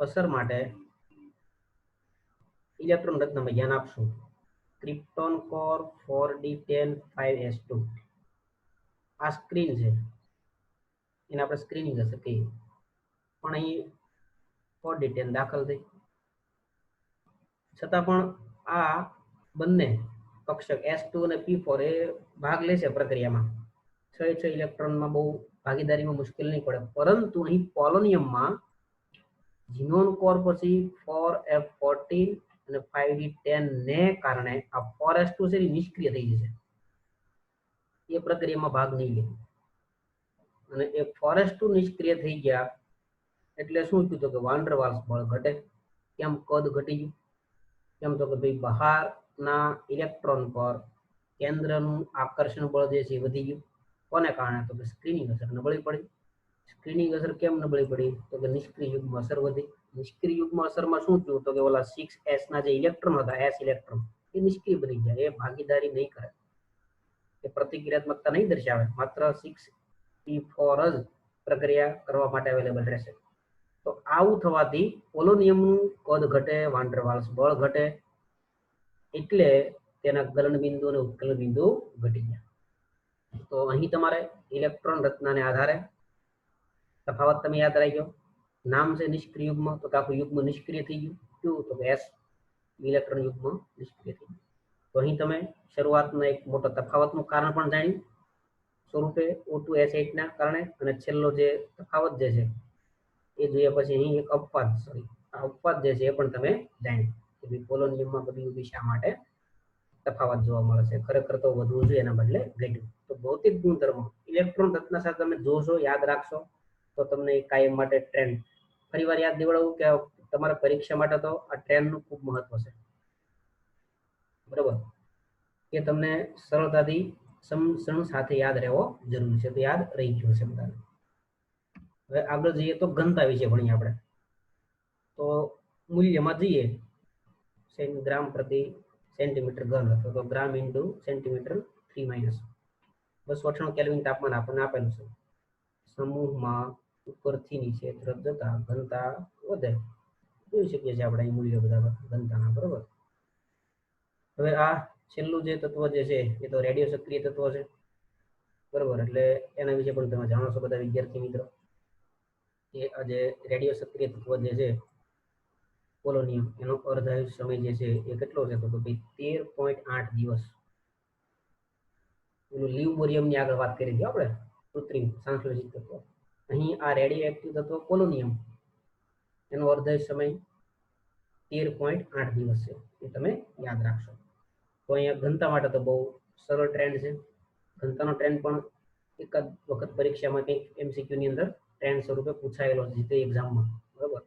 અસર માટે ઇલેક્ટ્રોન રચનામાં ધ્યાન આપશું. ક્રિપ્ટોન કોર 4d10 5s2 આ સ્ક્રીન છે, એને આપણે સ્ક્રીનિંગ અસર કહીએ, પણ અહીં 4d10 દાખલ થઈ, છતાં પણ આ બંને કક્ષક S2 અને P4 એ ભાગ લેશે પ્રક્રિયામાં. 6 ઇલેક્ટ્રોનમાં બહુ ભાગીદારીમાં મુશ્કેલ નહીં પડે, પરંતુ અહીં પોલોનિયમમાં ઝીનોન કોર પછી 4f14 અને 5d10 ને કારણે આ 4s2 છે એ નિષ્ક્રિય થઈ જશે, એ પ્રક્રિયામાં ભાગ નહીં લે. અને એ 4s2 નિષ્ક્રિય થઈ ગયા એટલે શું થયું? તો કે વાન ડેર વાલ્સ બળ ઘટે. કેમ? કદ ઘટી ગયું. કેમ? તો કે ભાઈ બહારના ઇલેક્ટ્રોન પર કેન્દ્રનું આકર્ષણ બળ જે છે વધી ગયું. કોને કારણે? તો કે સ્ક્રીનિંગ અસર નબળી પડી. સ્ક્રીનિંગ અસર કેમ નબળી પડી? તો કે નિષ્ક્રિય યુગ્મ અસર વધી. નિષ્ક્રિય યુગ્મ અસરમાં શું થયું? તો કે ઓલા 6s ના જે ઇલેક્ટ્રોન હતા, s ઇલેક્ટ્રોન, એ નિષ્ક્રિય બની ગયા, એ ભાગીદારી નહીં કરે, એ પ્રતિક્રિયાત્મકતા નહીં દર્શાવે, માત્ર 6p4 જ પ્રક્રિયા કરવા માટે અવેલેબલ રહેશે. તો આવું થવાથી પોલોનિયમનું કદ ઘટે, વાન ડેર વાલ્સ બળ ઘટે, એટલે તેના ગલન બિંદુ અને ઉત્કલન બિંદુ ઘટી ગયા. તો અહીં તમારે ઇલેક્ટ્રોન રચનાને આધારે તફાવત તમે યાદ રાખજો. નામ છે નિષ્ક્રિય યુગ્મ, તો આખું યુગ્મ નિષ્ક્રિય થઈ ગયું. કેવું? તો S ઇલેક્ટ્રોન યુગ્મ નિષ્ક્રિય થઈ ગયું. તો અહીં તમે શરૂઆતમાં એક મોટા તફાવતનું કારણ પણ જાણ્યું સ્વરૂપે O2S8 ના કારણે, અને છેલ્લો જે તફાવત જે છે એ જોયા પછી અહીં એક અપવાદ, આ અપવાદ જે છે એ પણ તમે જાણ્યું કે ભાઈ પોલોનિયમમાં બધી શા માટે તફાવત જોવા મળે છે, ખરેખર તો વધવું જોઈએ, એના બદલે ઘટ્યું. તો ભૌતિક ગુણધર્મો ઇલેક્ટ્રોન રચના સાથે તમે જોશો, યાદ રાખશો તો તમને કાયમ માટે ટ્રેન્ડ, ફરીવાર યાદ દેવડાવું કે તમારા પરીક્ષા માટે તો આ ટ્રેન્ડનું ખૂબ મહત્વ છે, બરાબર, કે તમને સરળતાથી સમસણ સાથે યાદ રહેવો જરૂરી છે. તો યાદ રહી ગયું છે બધાને. હવે આગળ જઈએ તો ઘનતા વિશે ભણીએ આપણે. તો મૂલ્યમાં જઈએ, ગ્રામ પ્રતિ સેન્ટીમીટર ઘન, અથવા તો ગ્રામ ઇન્ટુ સેન્ટીમીટર 3 - 298 કેલ્વિન તાપમાન આપણને આપેલું છે. સમૂહમાં ઉપરથી નીચે તરફ જતા ઘનતા વધે, જોઈ શકીએ છીએ આપણે અહીં મૂલ્યો બધા ઘનતાના, બરોબર. હવે આ છેલ્લું જે તત્વ જે છે એ તો રેડિયો સક્રિય તત્વ છે, બરોબર. એટલે એના વિશે પણ તમે જાણો છો બધા વિદ્યાર્થી મિત્રો કે આ જે રેડિયો સક્રિય તત્વ જે છે પોલોનિયમ, એનો અર્ધાયુષ સમય જે છે એ કેટલો છે તો ભાઈ 13.8 દિવસ. એનું લ્યુમોરિયમની આગળ વાત કરી હતી આપણે, કૃત્રિમ સંશ્લેષિત તત્વ. અહીં આ રેડિયો એક્ટિવ તત્વ પોલોનિયમ, એનો અર્ધાયુષ સમય 13.8 દિવસ છે, એ તમે યાદ રાખશો. તો અહીંયા ઘનતા માટે તો બહુ સરળ ટ્રેન્ડ છે. ઘનતાનો ટ્રેન્ડ પણ એકાદ વખત પરીક્ષામાં કંઈક MCQ ની અંદર ટ્રેન્ડ સ્વરૂપે પૂછાયેલો છે તે એક્ઝામમાં, બરોબર.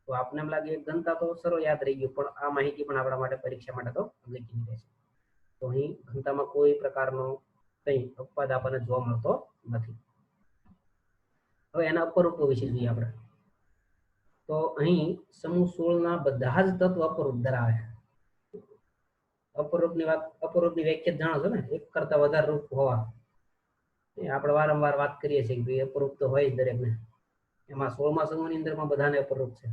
તો આપને એમ લાગે ઘનતા તો સરળ યાદ રહી ગયું, પણ આ માહિતી પણ આપણા માટે પરીક્ષા માટે તો અગત્યની રહેશે. તો અહીં ઘનતામાં કોઈ પ્રકારનો કંઈ અપવાદ આપણને જોવા મળતો નથી. હવે એના અપરૂપો વિશે જોઈએ આપણે. તો અહીં સમૂહ 16 ના બધા જ તત્વ અપરૂપ ધરાવે. અપરૂપની વ્યાખ્યા જાણો છો ને, એક કરતા વધારે રૂપ હોવા. આપણે વારંવાર વાત કરીએ છીએ કે ભાઈ અપરૂપ તો હોય જ દરેકને. એમાં 16મા સમૂહની અંદરમાં બધાને અપરૂપ છે.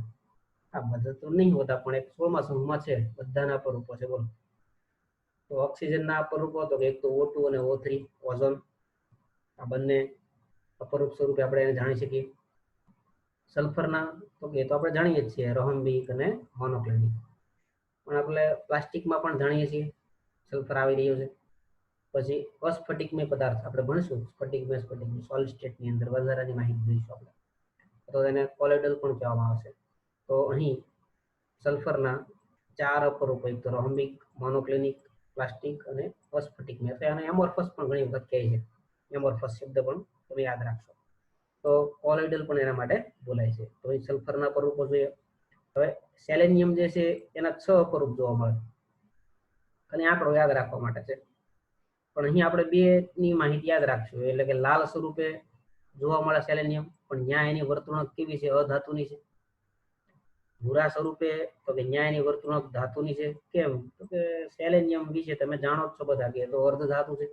આ બધા તો નહીં હોતા, પણ એક 16મા સમૂહમાં છે, બધાના અપરૂપો છે. બોલો. તો ઓક્સિજનના અપરૂપો તો એક તો O2 અને O3, ઓઝોન. આ બંને અપરૂપ સ્વરૂપે આપણે એને જાણી શકીએ. સલ્ફરના તો એ તો આપણે જાણીએ જ છીએ, રોહમ્બિક અને મોનોક્લિનિક. પણ આપણે પ્લાસ્ટિકમાં પણ જાણીએ છીએ સલ્ફર આવી રહ્યો છે. પછી અસ્ફટિકમય પદાર્થ આપણે ભણીશું, સ્ફટિકમય સોલિડ સ્ટેટની અંદર વધારાની માહિતી જોઈશું આપણે. તો એને કોલોઇડલ પણ કહેવામાં આવે છે. તો અહીં સલ્ફરના 4 અપરૂપો, એક તો રોહમ્બિક, મોનોક્લિનિક, પ્લાસ્ટિક અને અસ્ફટિકમય. તો એને એમોર્ફસ પણ ઘણી વખત કહે છે. એમોર્ફસ શબ્દ પણ તમે યાદ રાખશો. તો કોલોઇડલ પણ એના માટે બોલાય છે. તો અહીં સલ્ફરના અપરૂપો જોઈએ. હવે સેલેનિયમ જે છે એના 6 અપરૂપ જોવા મળે, અને આંકડો યાદ રાખવા માટે છે. પણ અહીં આપણે 2 ની માહિતી યાદ રાખશું, એટલે કે લાલ સ્વરૂપે જોવા મળે સેલેનિયમ, પણ ન્યા એની વર્તણૂક કેવી છે? અધાતુની છે. ભૂરા સ્વરૂપે તો કે ન્યા એની વર્તણૂક ધાતુની છે. કેમ? તો કે સેલેનિયમ વિશે તમે જાણો જ છો બધા કે તો અર્ધ ધાતુ છે.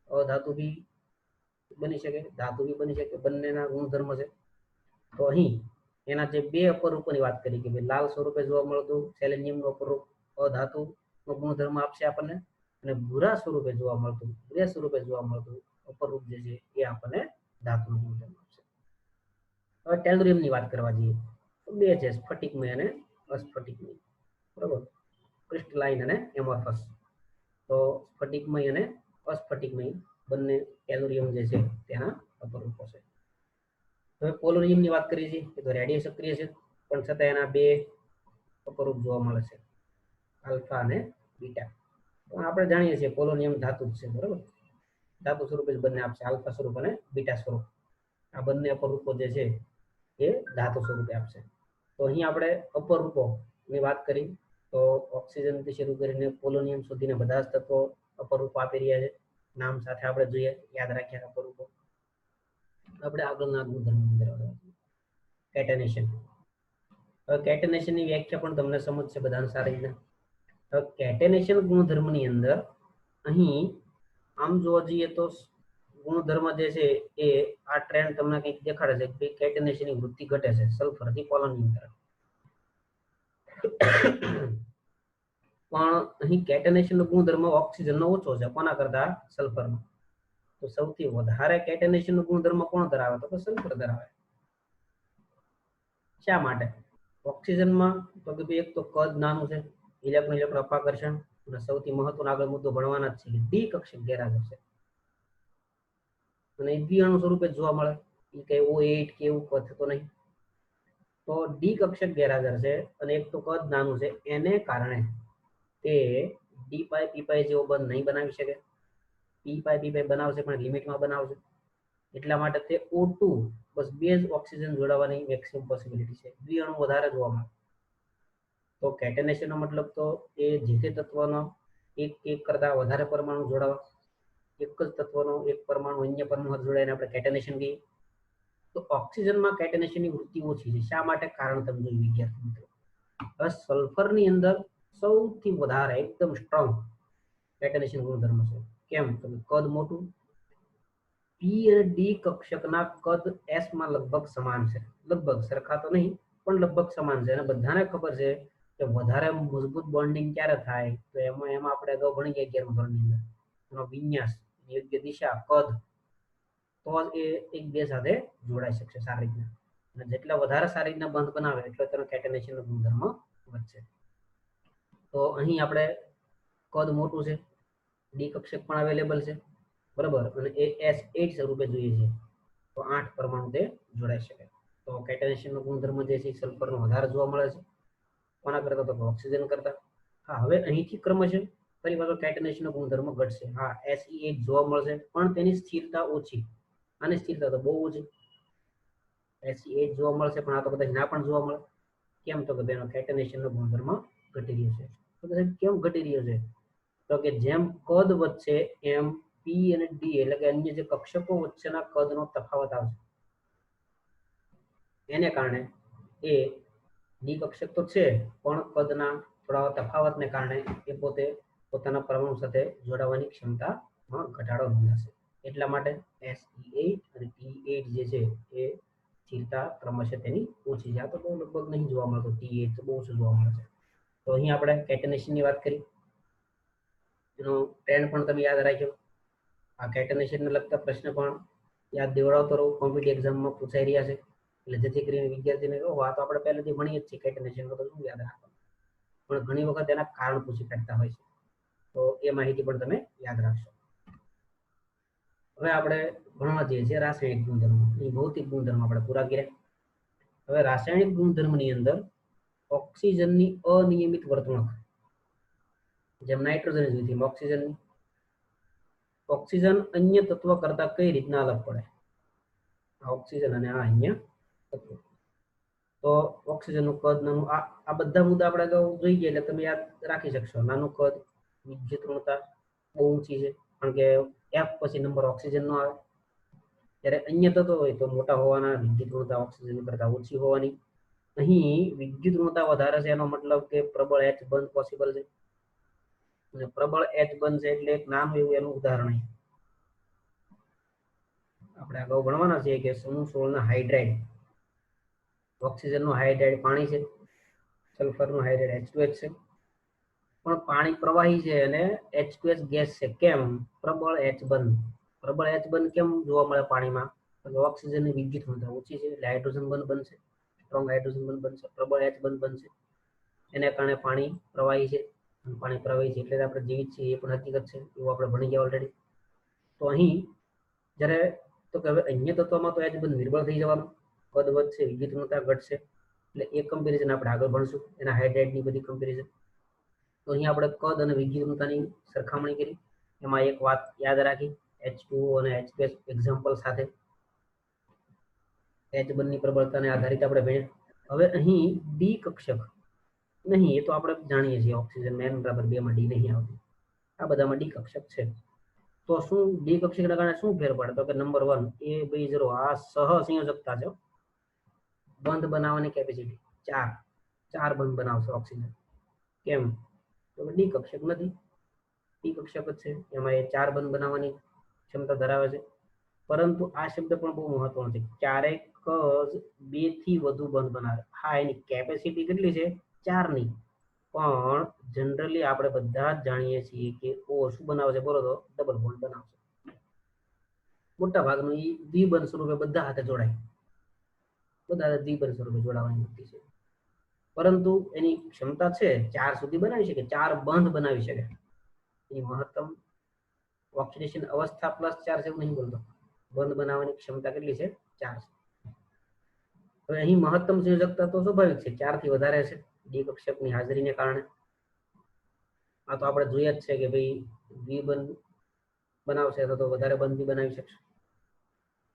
અધાતુ બી બની શકે, ધાતુ બી બની શકે, બંનેના ગુણધર્મ છે. તો અહીં એના જે 2 અપરૂપોની વાત કરી કે ભાઈ લાલ સ્વરૂપે જોવા મળતું સેલેનિયમનું અપરૂપ અધાતુનો ગુણધર્મ આપશે આપણને, અને ભૂરા સ્વરૂપે જોવા મળતું, ગ્રે સ્વરૂપે જોવા મળતું અપરૂપ જે છે એ આપણને ધાતુનો ગુણધર્મ આપશે. હવે ટેલુરિયમની વાત કરવા જઈએ તો 2 છે, સ્ફટિકમય અને અસ્ફટિકમય, બરોબર. ક્રિસ્ટલાઇન અને એમોર્ફસ. તો સ્ફટિકમય અને અસ્ફટિકમય બંને ટેલુરિયમ જે છે તેના અપરૂપો છે. હવે પોલોનિયમની વાત કરીએ છીએ, એ તો રેડિયો સક્રિય છે, પણ છતાં એના 2 અપરૂપ જોવા મળે છે, આલ્ફા અને બીટા. આપણે જાણીએ છીએ પોલોનિયમ ધાતુ જ છે, બરોબર. ધાતુ સ્વરૂપે જ બંને આપશે, આલ્ફા સ્વરૂપ અને બીટા સ્વરૂપ. આ બંને અપરૂપો જે છે એ ધાતુ સ્વરૂપે આપશે. તો અહીં આપણે અપરૂપોની વાત કરી તો ઓક્સિજનથી શરૂ કરીને પોલોનિયમ સુધીના બધા જ તત્વો અપરૂપ આપી રહ્યા છે. નામ સાથે આપણે જોઈએ, યાદ રાખ્યા અપરૂપો. આપણે આગળના ગુણધર્મની અંદર કેટેનેશન. હવે કેટેનેશનની વ્યાખ્યા પણ તમને સમજ છે બધાને સારી રીતે. હવે કેટેનેશન ગુણધર્મની અંદર અહીં આમ જોવા જઈએ તો ગુણધર્મ જે છે એ આ ટ્રેન્ડ તમને કંઈક દેખાડે છે કે કેટેનેશનની વૃત્તિ ઘટે છે સલ્ફરથી પોલોનિયમ તરફ. પણ અહીં કેટેનેશનનો ગુણધર્મ ઓક્સિજનનો ઓછો છે, કોના કરતા? સલ્ફરનો. તો સૌથી વધારે કેટેનેશનનો ગુણધર્મ કોણ ધરાવે? તો સલ્ફર ધરાવે. શા માટે? ઓક્સિજનમાં તો કે એક તો કદ નાનું છે, ઇલેક્ટ્રોન અપાકર્ષણ, અને સૌથી મહત્વનો આગળ મુદ્દો ભણવાના જ છે ડી કક્ષક ગેરહાજર છે, અને દ્વિઅણુ સ્વરૂપે જોવા મળે. એ કઈ O8 કે એવું કદ થતો નહીં. તો ડી કક્ષક ગેરહાજર છે, અને એક તો કદ નાનું છે, એને કારણે તે ડી પાઈ પી પાઈ જેવો બંધ નહીં બનાવી શકે. પી પાઈ પી પાઈ બનાવશે પણ લિમિટમાં બનાવશે. એટલા માટે તે O2 બસ 2 જ ઓક્સિજન જોડાવાની મેક્સિમમ પોસિબિલિટી છે, દ્વિઅણુ વધારે જોવા મળે. તો કેટેનેશનનો મતલબ તો એ જે તે તત્વનો એક કરતા વધારે પરમાણુ જોડાવા, એક જ તત્વનો એક પરમાણુ અન્ય પરમાણુ જોડાઈને આપણે કેટેનેશન કહીએ. તો ઓક્સિજનમાં કેટેનેશનની વૃત્તિ ઓછી છે. શા માટે? કારણ તમે જોયું વિદ્યાર્થી મિત્રો. હવે સલ્ફરની અંદર સૌથી વધારે એકદમ સ્ટ્રોંગ કેટેનેશન ગુણધર્મ છે. કેમ? તો કદ મોટું, પી અને ડી કક્ષકના કદ એસ માં લગભગ સમાન છે, લગભગ સરખા તો નહીં પણ લગભગ સમાન છે, અને બધાને ખબર છે કે વધારે મજબૂત બોન્ડિંગ ક્યારે થાય તો એમાં આપણે અગાઉ ભણી ગયા 11મા ધોરણની અંદર, એનો વિન્યાસ, યોગ્ય દિશા, કદ, તો એ એકબીજા સાથે જોડાઈ શકશે સારી રીતના, અને જેટલા વધારે સારી રીતના બંધ બનાવે એટલે તેનો કેટેનેશનનો ગુણધર્મ વધશે. તો અહીં આપણે કદ મોટું છે, ડી કક્ષક પણ અવેલેબલ છે, બરાબર, અને એ S8 સ્વરૂપે જોઈએ છે તો 8 પરમાણુ તે જોડાઈ શકે. તો કેટેનેશનનો ગુણધર્મ જે છે સલ્ફરનો વધારે જોવા મળે છે, કોના કરતા તો ઓક્સિજન કરતા. હા, હવે અહીંથી ક્રમ છે, ફરી પાછો કેટેનેશનનો ગુણધર્મ ઘટશે. હા, Se8 જોવા મળશે પણ તેની સ્થિરતા ઓછી, આની સ્થિરતા તો બહુ ઓછી. Se8 જોવા મળશે પણ આ તો કદાચ ના પણ જોવા મળે. કેમ તો કે તેનો કેટેનેશનનો ગુણધર્મ ઘટી રહ્યો છે. તો કેમ ઘટી રહ્યો છે? તો કે જેમ કદ વધશે એમ પી અને ડી એટલે કે અન્ય જે કક્ષકો વચ્ચેના કદનો તફાવત આવશે. એને કારણે એ ડી કક્ષક તો છે પણ કદના થોડા તફાવતને કારણે એ પોતે પોતાના પરમાણુ સાથે જોડાવાની ક્ષમતામાં ઘટાડો નોંધાશે. એટલા માટે Se8 અને T8 જે છે એ સ્થિરતા ક્રમશઃ તેની ઓછી છે. આ તો બહુ લગભગ નહીં જોવા મળતો, T8 તો બહુ ઓછું જોવા મળે છે. તો અહીં આપણે કેટેનેશનની વાત કરી, એનો ટ્રેન્ડ પણ તમે યાદ રાખજો. આ કેટેનેશનને લગતા પ્રશ્ન પણ યાદ દેવડાવતો રહો, કોમ્પિટિટિવ એક્ઝામમાં પૂછાઈ રહ્યા છે, એટલે જેથી કરીને વિદ્યાર્થીને કહો આ તો આપણે પહેલેથી ભણીએ જ છીએ કેટેનેશનમાં, તો શું યાદ રાખવાનું, પણ ઘણી વખત એના કારણ પૂછી કાઢતા હોય છે, તો એ માહિતી પણ તમે યાદ રાખશો. હવે આપણે ભણવા જઈએ છીએ રાસાયણિક ગુણધર્મો. એ ભૌતિક ગુણધર્મ આપણે પૂરા કર્યા. હવે રાસાયણિક ગુણધર્મની અંદર ઓક્સિજનની અનિયમિત વર્તણૂક, જેમ નાઇટ્રોજન જોઈતી ઓક્સિજનની, ઓક્સિજન અન્ય તત્વ કરતા કઈ રીતના અલગ પડે? આ ઓક્સિજન અને આ અન્ય તત્વ. તો ઓક્સિજનનું કદ નાનું, આ બધા મુદ્દા આપણે અગાઉ જોઈ ગયા એટલે તમે યાદ રાખી શકશો. નાનું કદ, વિદ્યુતઋણતા બહુ ઊંચી છે, કારણ કે F પછી નંબર ઓક્સિજનનો આવે. જ્યારે અન્ય તત્વો હોય તો મોટા હોવાના, વિદ્યુતઋણતા ઓક્સિજન કરતા ઓછી હોવાની. અહીં વિદ્યુતઋણતા વધારે છે, એનો મતલબ કે પ્રબળ H બંધ પોસિબલ છે, અને પ્રબળ H બંધ છે એટલે એક નામ એવું એનું ઉદાહરણ આપણે અગાઉ ભણવાના છીએ કે સમૂહ 16 ના હાઇડ્રાઇડ, ઓક્સિજનનું હાઇડ્રાઇડ પાણી છે, સલ્ફરનું હાઇડ્રાઇડ H2S છે, પણ પાણી પ્રવાહી છે અને H2S ગેસ છે. કેમ? પ્રબળ H બંધ. પ્રબળ H બંધ કેમ જોવા મળે પાણીમાં? તો ઓક્સિજનની વિદ્યુતઋણતા ઓછી છે એટલે હાઇડ્રોજન બંધ બનશે, સ્ટ્રોંગ હાઇડ્રોજન બંધ બનશે, પ્રબળ H બંધ બનશે. એને કારણે પાણી પ્રવાહી છે, પાણી પ્રવાહી છે એટલે આપણે જીવિત છીએ એ પણ હકીકત છે, એવું આપણે ભણી ગયા ઓલરેડી. તો અહીં જ્યારે તો કે હવે અન્ય તત્વમાં તો H બંધ નિર્બળ થઈ જવાનું, કદ વધશે, વિદ્યુતઋણતા ઘટશે, એટલે એ કમ્પેરિઝન આપણે આગળ ભણશું, એના હાઇડ્રાઇડની બધી કમ્પેરિઝન. તો અહીંયા આપણે કદ અને વિદ્યુતઋણતાની સરખામણી કરી, એમાં એક વાત યાદ રાખી, H2O અને H2S એક્ઝામ્પલ સાથે H બંધની પ્રબળતાને આધારિત આપણે ભણ્યા. હવે અહીં ડી કક્ષક નહીં, એ તો આપણે જાણીએ છીએ, ઓક્સિજન N=2 માં ડી નહીં આવતું, આ બધામાં ડી કક્ષક છે. તો શું ડી કક્ષકના કારણે શું ફેર પડે? તો કે નંબર 1 A2O, આ સહસંયોજકતા છે, બંધ બનાવવાની કેપેસિટી 4 બંધ બનાવશે ઓક્સિજન. કેમ? તો ડી કક્ષક નથી, ડી કક્ષક જ છે, એમાં એ 4 બંધ બનાવવાની ક્ષમતા ધરાવે છે. પરંતુ આ શબ્દ પણ બહુ મહત્વનો છે, ક્યારેક જ 2 થી વધુ બંધ બનાવે. હા, એની કેપેસિટી કેટલી છે? 4 ની, પણ જનરલી આપણે બધા જ જાણીએ છીએ કે ઓ શું બનાવશે? બોલો તો ડબલ બોન્ડ બનાવશે. મોટા ભાગનું એ દ્વિબંધ સ્વરૂપે બધા હાથે જોડાય, બધા દ્વિબંધ સ્વરૂપે જોડાવાની વૃત્તિ છે, પરંતુ એની ક્ષમતા છે 4 સુધી બનાવી શકે, 4 બંધ બનાવી શકે. એની મહત્તમ ઓક્સિડેશન અવસ્થા +4 છે એવું નહીં બોલતો, બંધ બનાવવાની ક્ષમતા કેટલી છે? 4 છે. હવે અહીં મહત્તમ સંયોજકતા તો સ્વાભાવિક છે, 4 થી વધારે છે ડી કક્ષકની હાજરીને કારણે. આ તો આપણે જોઈએ જ છે કે ભાઈ દ્વિબંધ બનાવશે તો વધારે બંધ બી બનાવી શકશે.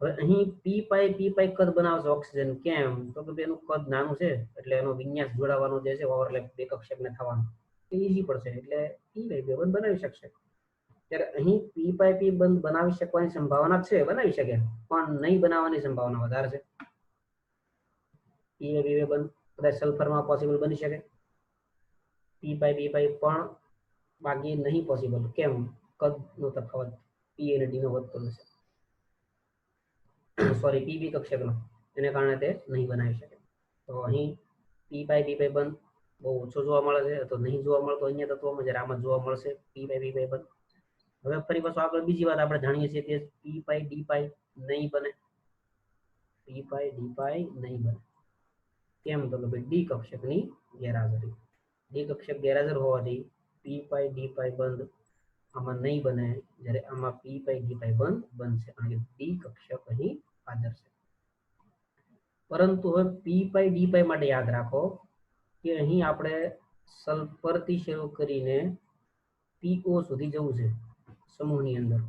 હવે અહીં પી પાઈ કદ બનાવશે ઓક્સિજન. કેમ? તો કે એનું કદ નાનું છે એટલે એનો વિન્યાસ જોડાવાનો જે છે ઓવરલેપ બે કક્ષકને થવાનો એ ઈઝી પડશે, એટલે પી પાઈ બંધ બનાવી શકશે. ત્યારે અહીં પી પાઈ બંધ બનાવી શકવાની સંભાવના છે, બનાવી શકે, પણ નહીં બનાવવાની સંભાવના વધારે છે. પી બંધ કદાચ સલ્ફરમાં પોસિબલ બની શકે, પી પાઈ પણ બાકી નહીં પોસિબલ. કેમ? કદનો તફાવત પી અને ડી નો વધતો હશે. સોરી પીબી કક્ષકનો, એને કારણે તે નહીં બનાવી શકે. તો અહીં પી પાઈ બંધ બહુ ઓછો જોવા મળે છે, તો નહીં જોવા મળતો અન્ય તત્વોમાં, જ્યારે આમાં જોવા મળશે પી પાઈ બંધ. હવે ફરી પાછું આગળ બીજી વાત આપણે જાણીએ છીએ કે પી પાઈ ડી પાઈ નહીં બને. પી પાઈ ડી પાઈ નહીં બને કેમ? તો કે ભાઈ ડી કક્ષકની ગેરહાજરી. ડી કક્ષક ગેરહાજર હોવાથી પી પાઈ ડી પાઈ બંધ આમાં નહીં બને, જ્યારે આમાં પી પાઈ ડી પાઈ બંધ બનશે, કારણ કે ડી કક્ષક અહીં હાજર છે. પરંતુ હવે પી પાઈ ડી પાઈ માટે યાદ રાખો કે અહીં આપણે સલ્ફરથી શરૂ કરીને પીઓ સુધી જવું છે સમૂહની અંદર,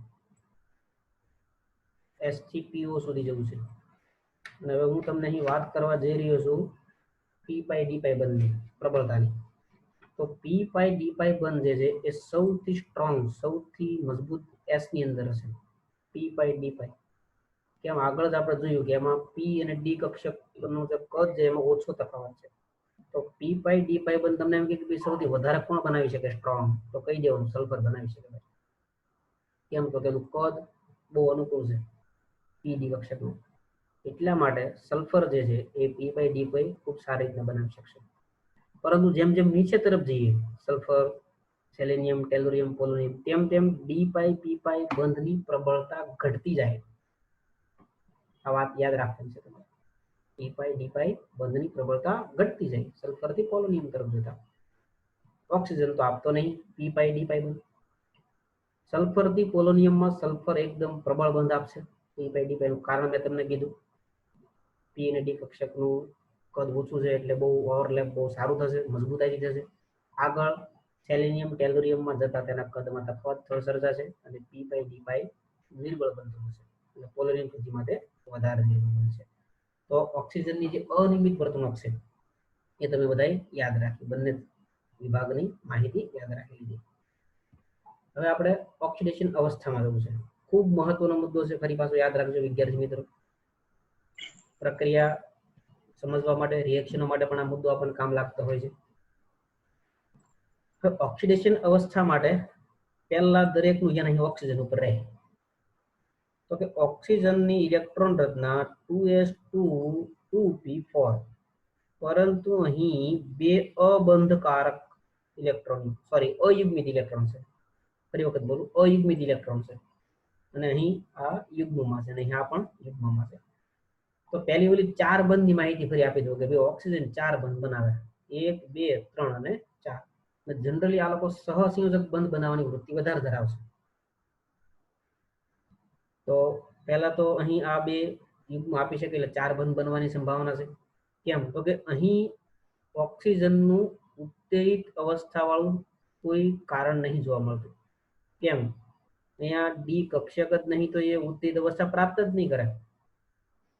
એસ થી પીઓ સુધી જવું છે. અને હવે હું તમને અહીં વાત કરવા જઈ રહ્યો છું પી પાઈ ડી પાઈ બંધની પ્રબળતાની. તો પી પાઈ ડી પાઈ બંધ જે છે એ સૌથી સ્ટ્રોંગ, સૌથી મજબૂત એસ ની અંદર હશે પી પાઈ ડી પાઈ. કેમ? આગળ જ આપણે જોયું કે એમાં પી અને ડી કક્ષકનું જે કદ છે એમાં ઓછો તફાવત છે. તો પી પાઈ ડી પાઈ બંધ તમને એમ કે સૌથી વધારે કોણ બનાવી શકે સ્ટ્રોંગ? તો કહી દેવાનું સલ્ફર બનાવી શકે. કેમ? તો તેનું કદ બહુ અનુકૂળ છે પી ડી કક્ષકનું, એટલા માટે સલ્ફર જે છે એ પી પાઈ ડી પાઈ ખૂબ સારી રીતના બનાવી શકશે. પરંતુ જેમ જેમ નીચે તરફ જઈએ, સલ્ફર, સેલેનિયમ, ટેલુરિયમ, પોલોનિયમ, તેમ તેમ ડી પાઈ પી પાઈ બંધની પ્રબળતા ઘટતી જાય. આ વાત યાદ રાખવાની છે તમારે. પી પાઈ ડી પાઈ બંધની પ્રબળતા ઘટતી જાય સલ્ફરથી પોલોનિયમ તરફ જતા. ઓક્સિજન તો આપતો નહીં પી પાઈ ડી પાઈ બંધ. સલ્ફરથી પોલોનિયમમાં સલ્ફર એકદમ પ્રબળ બંધ આપશે પી પાઈ ડી પાઈ નું. કારણ મેં તમને કીધું પી અને ડી કક્ષકનું કદ ઓછું છે એટલે બહુ ઓવરલેપ બહુ સારું થશે, મજબૂતાઈ થશે. આગળ સેલેનિયમ, ટેલુરિયમમાં જતા તેના કદમાં તફાવત સર્જાશે અને પી પાઈ ડી પાઈ નિર્બળ બનતું હશે અને પોલોનિયમ સુધી માટે વધારે નિર્બળ બનશે. તો ઓક્સિજનની જે અનિયમિત વર્તણૂક છે એ તમે બધાએ યાદ રાખી, બંને વિભાગની માહિતી યાદ રાખી લીધી. હવે આપણે ઓક્સિડેશન અવસ્થામાં જવું છે. ખૂબ મહત્વનો મુદ્દો છે, ફરી પાછો યાદ રાખજો વિદ્યાર્થી મિત્રો. પ્રક્રિયા સમજવા માટે, રિએક્શનો માટે પણ આ મુદ્દો આપણને કામ લાગતો હોય છે. ઓક્સિડેશન અવસ્થા માટે પહેલા દરેકનું ધ્યાન અહીં ઓક્સિજન ઉપર રહે. તો કે ઓક્સિજનની ઇલેક્ટ્રોન રચના 2s2 2p4, પરંતુ અહીં બે અબંધકારક ઇલેક્ટ્રોન, સોરી અયુગ્મિત ઇલેક્ટ્રોન છે. ફરી વખત બોલું, અયુગ્મિત ઇલેક્ટ્રોન છે અને અહીં આ યુગ્મમાં છે અને અહીં આ પણ યુગ્મમાં છે. તો પહેલી ઓલી 4 બંધની માહિતી ફરી આપી દઉં કે ભાઈ ઓક્સિજન 4 બંધ બનાવે, 1 2 3 અને 4. જનરલી આ લોકો સહસંયોજક બંધ બનાવવાની વૃત્તિ વધારે ધરાવશે. તો પહેલા તો અહીં આ બે યુગ્મ આપી શકે એટલે 4 બંધ બનવાની સંભાવના છે. કેમ? તો કે અહીં ઓક્સિજનનું ઉત્તેજિત અવસ્થાવાળું કોઈ કારણ નહીં જોવા મળતું. કેમ? અહીંયા ડી કક્ષક જ નહીં તો એ ઉત્તેજિત અવસ્થા પ્રાપ્ત જ નહીં કરે,